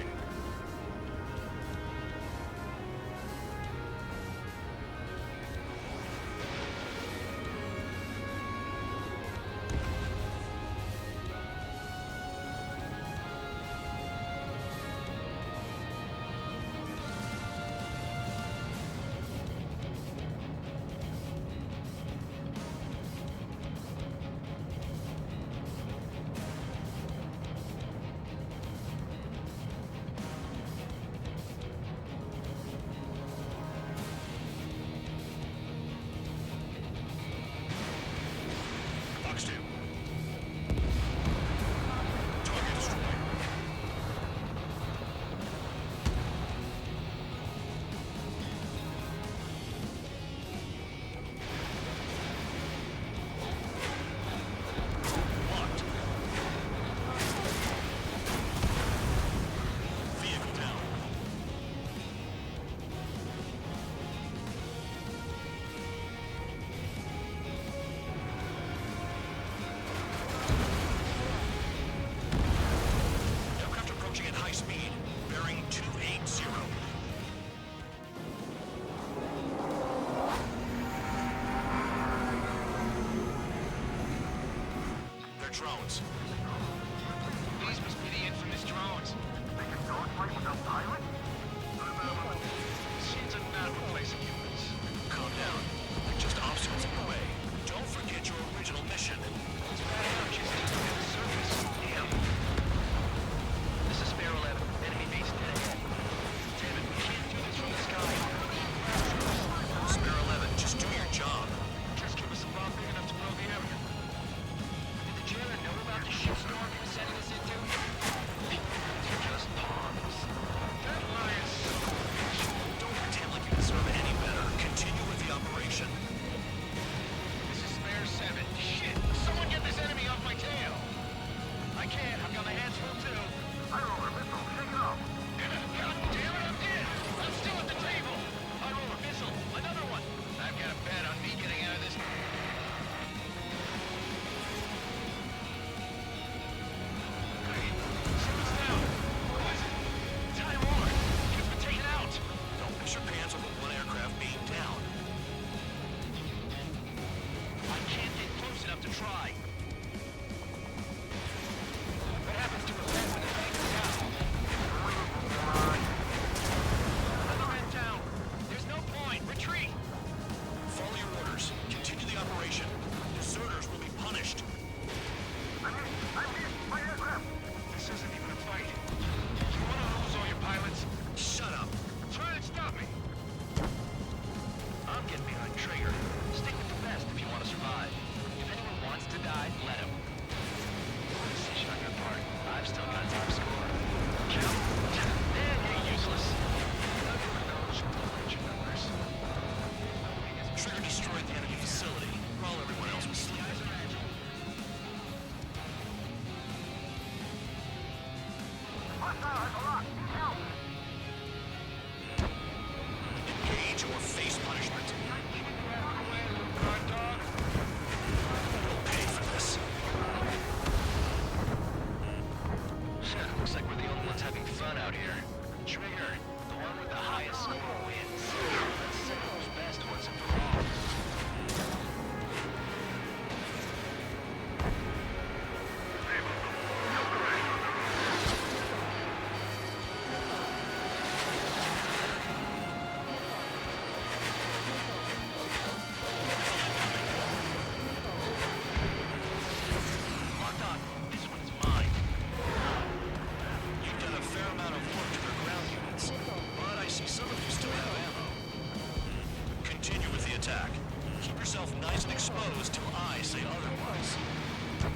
yourself nice and exposed till I say otherwise.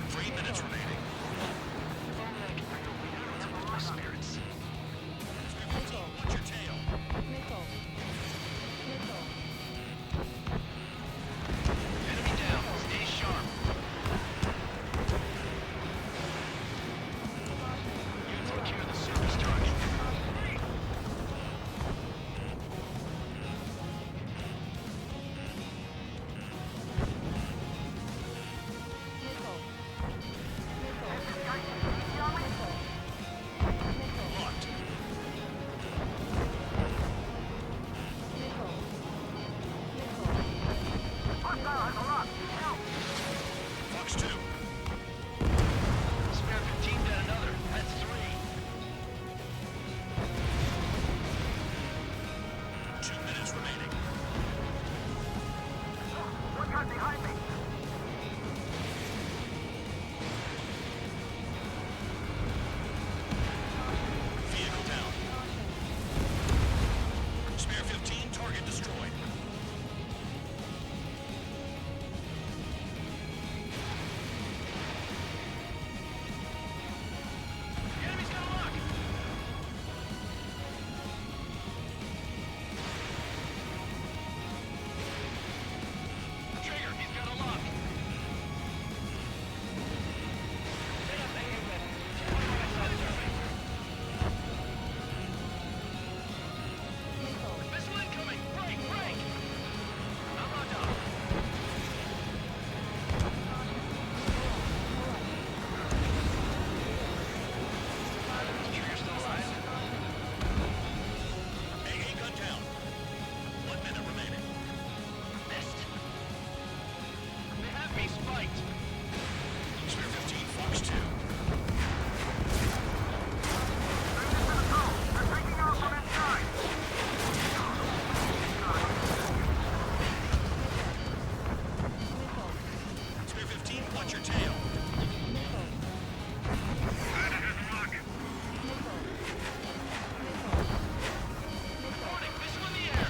3 minutes remaining. My spirits. Watch your tail. Enemy down. Stay sharp. You secure the surface target. Locked. Fox 2. Spare 15 dead another. That's 3. 2 minutes remaining. Look out behind me! Vehicle down. Spare 15, target destroyed. The enemy's got a lock. Trigger, he's got a lock. Missile incoming! Break! Break! I'm locked up. Trigger still alive? AA gun down. 1 minute remaining. Missed. They have me spiked. Spare 15, Fox 2. They're taking off from inside! Spare 15, watch your tail. Warning, missile in the air.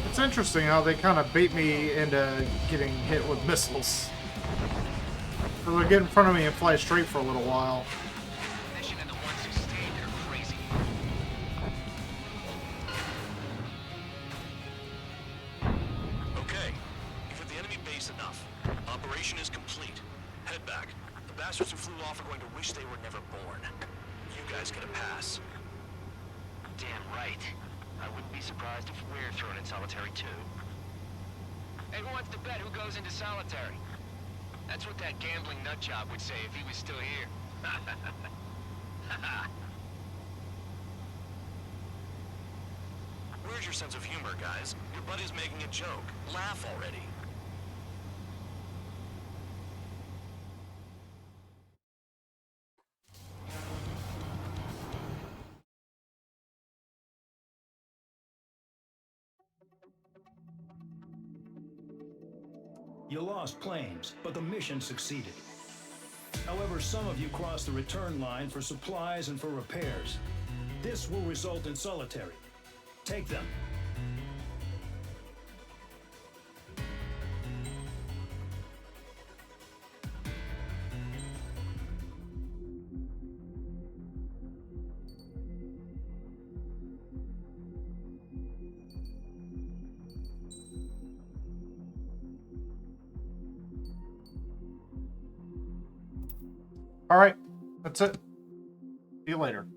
It's interesting how they kind of bait me into getting hit with missiles. So they'll get in front of me and fly straight for a little while. Mission and the ones who stayed there crazy. Okay, you've hit the enemy base enough. Operation is complete. Head back. The bastards who flew off are going to wish they were never born. You guys get a pass. Damn right. I wouldn't be surprised if we're thrown in solitary too. Hey, who wants to bet who goes into solitary? That's what that gambling nutjob would say if he was still here. Where's your sense of humor, guys? Your buddy's making a joke. Laugh already. You lost planes, but the mission succeeded. However, some of you crossed the return line for supplies and for repairs. This will result in solitary. Take them. All right, that's it. See you later.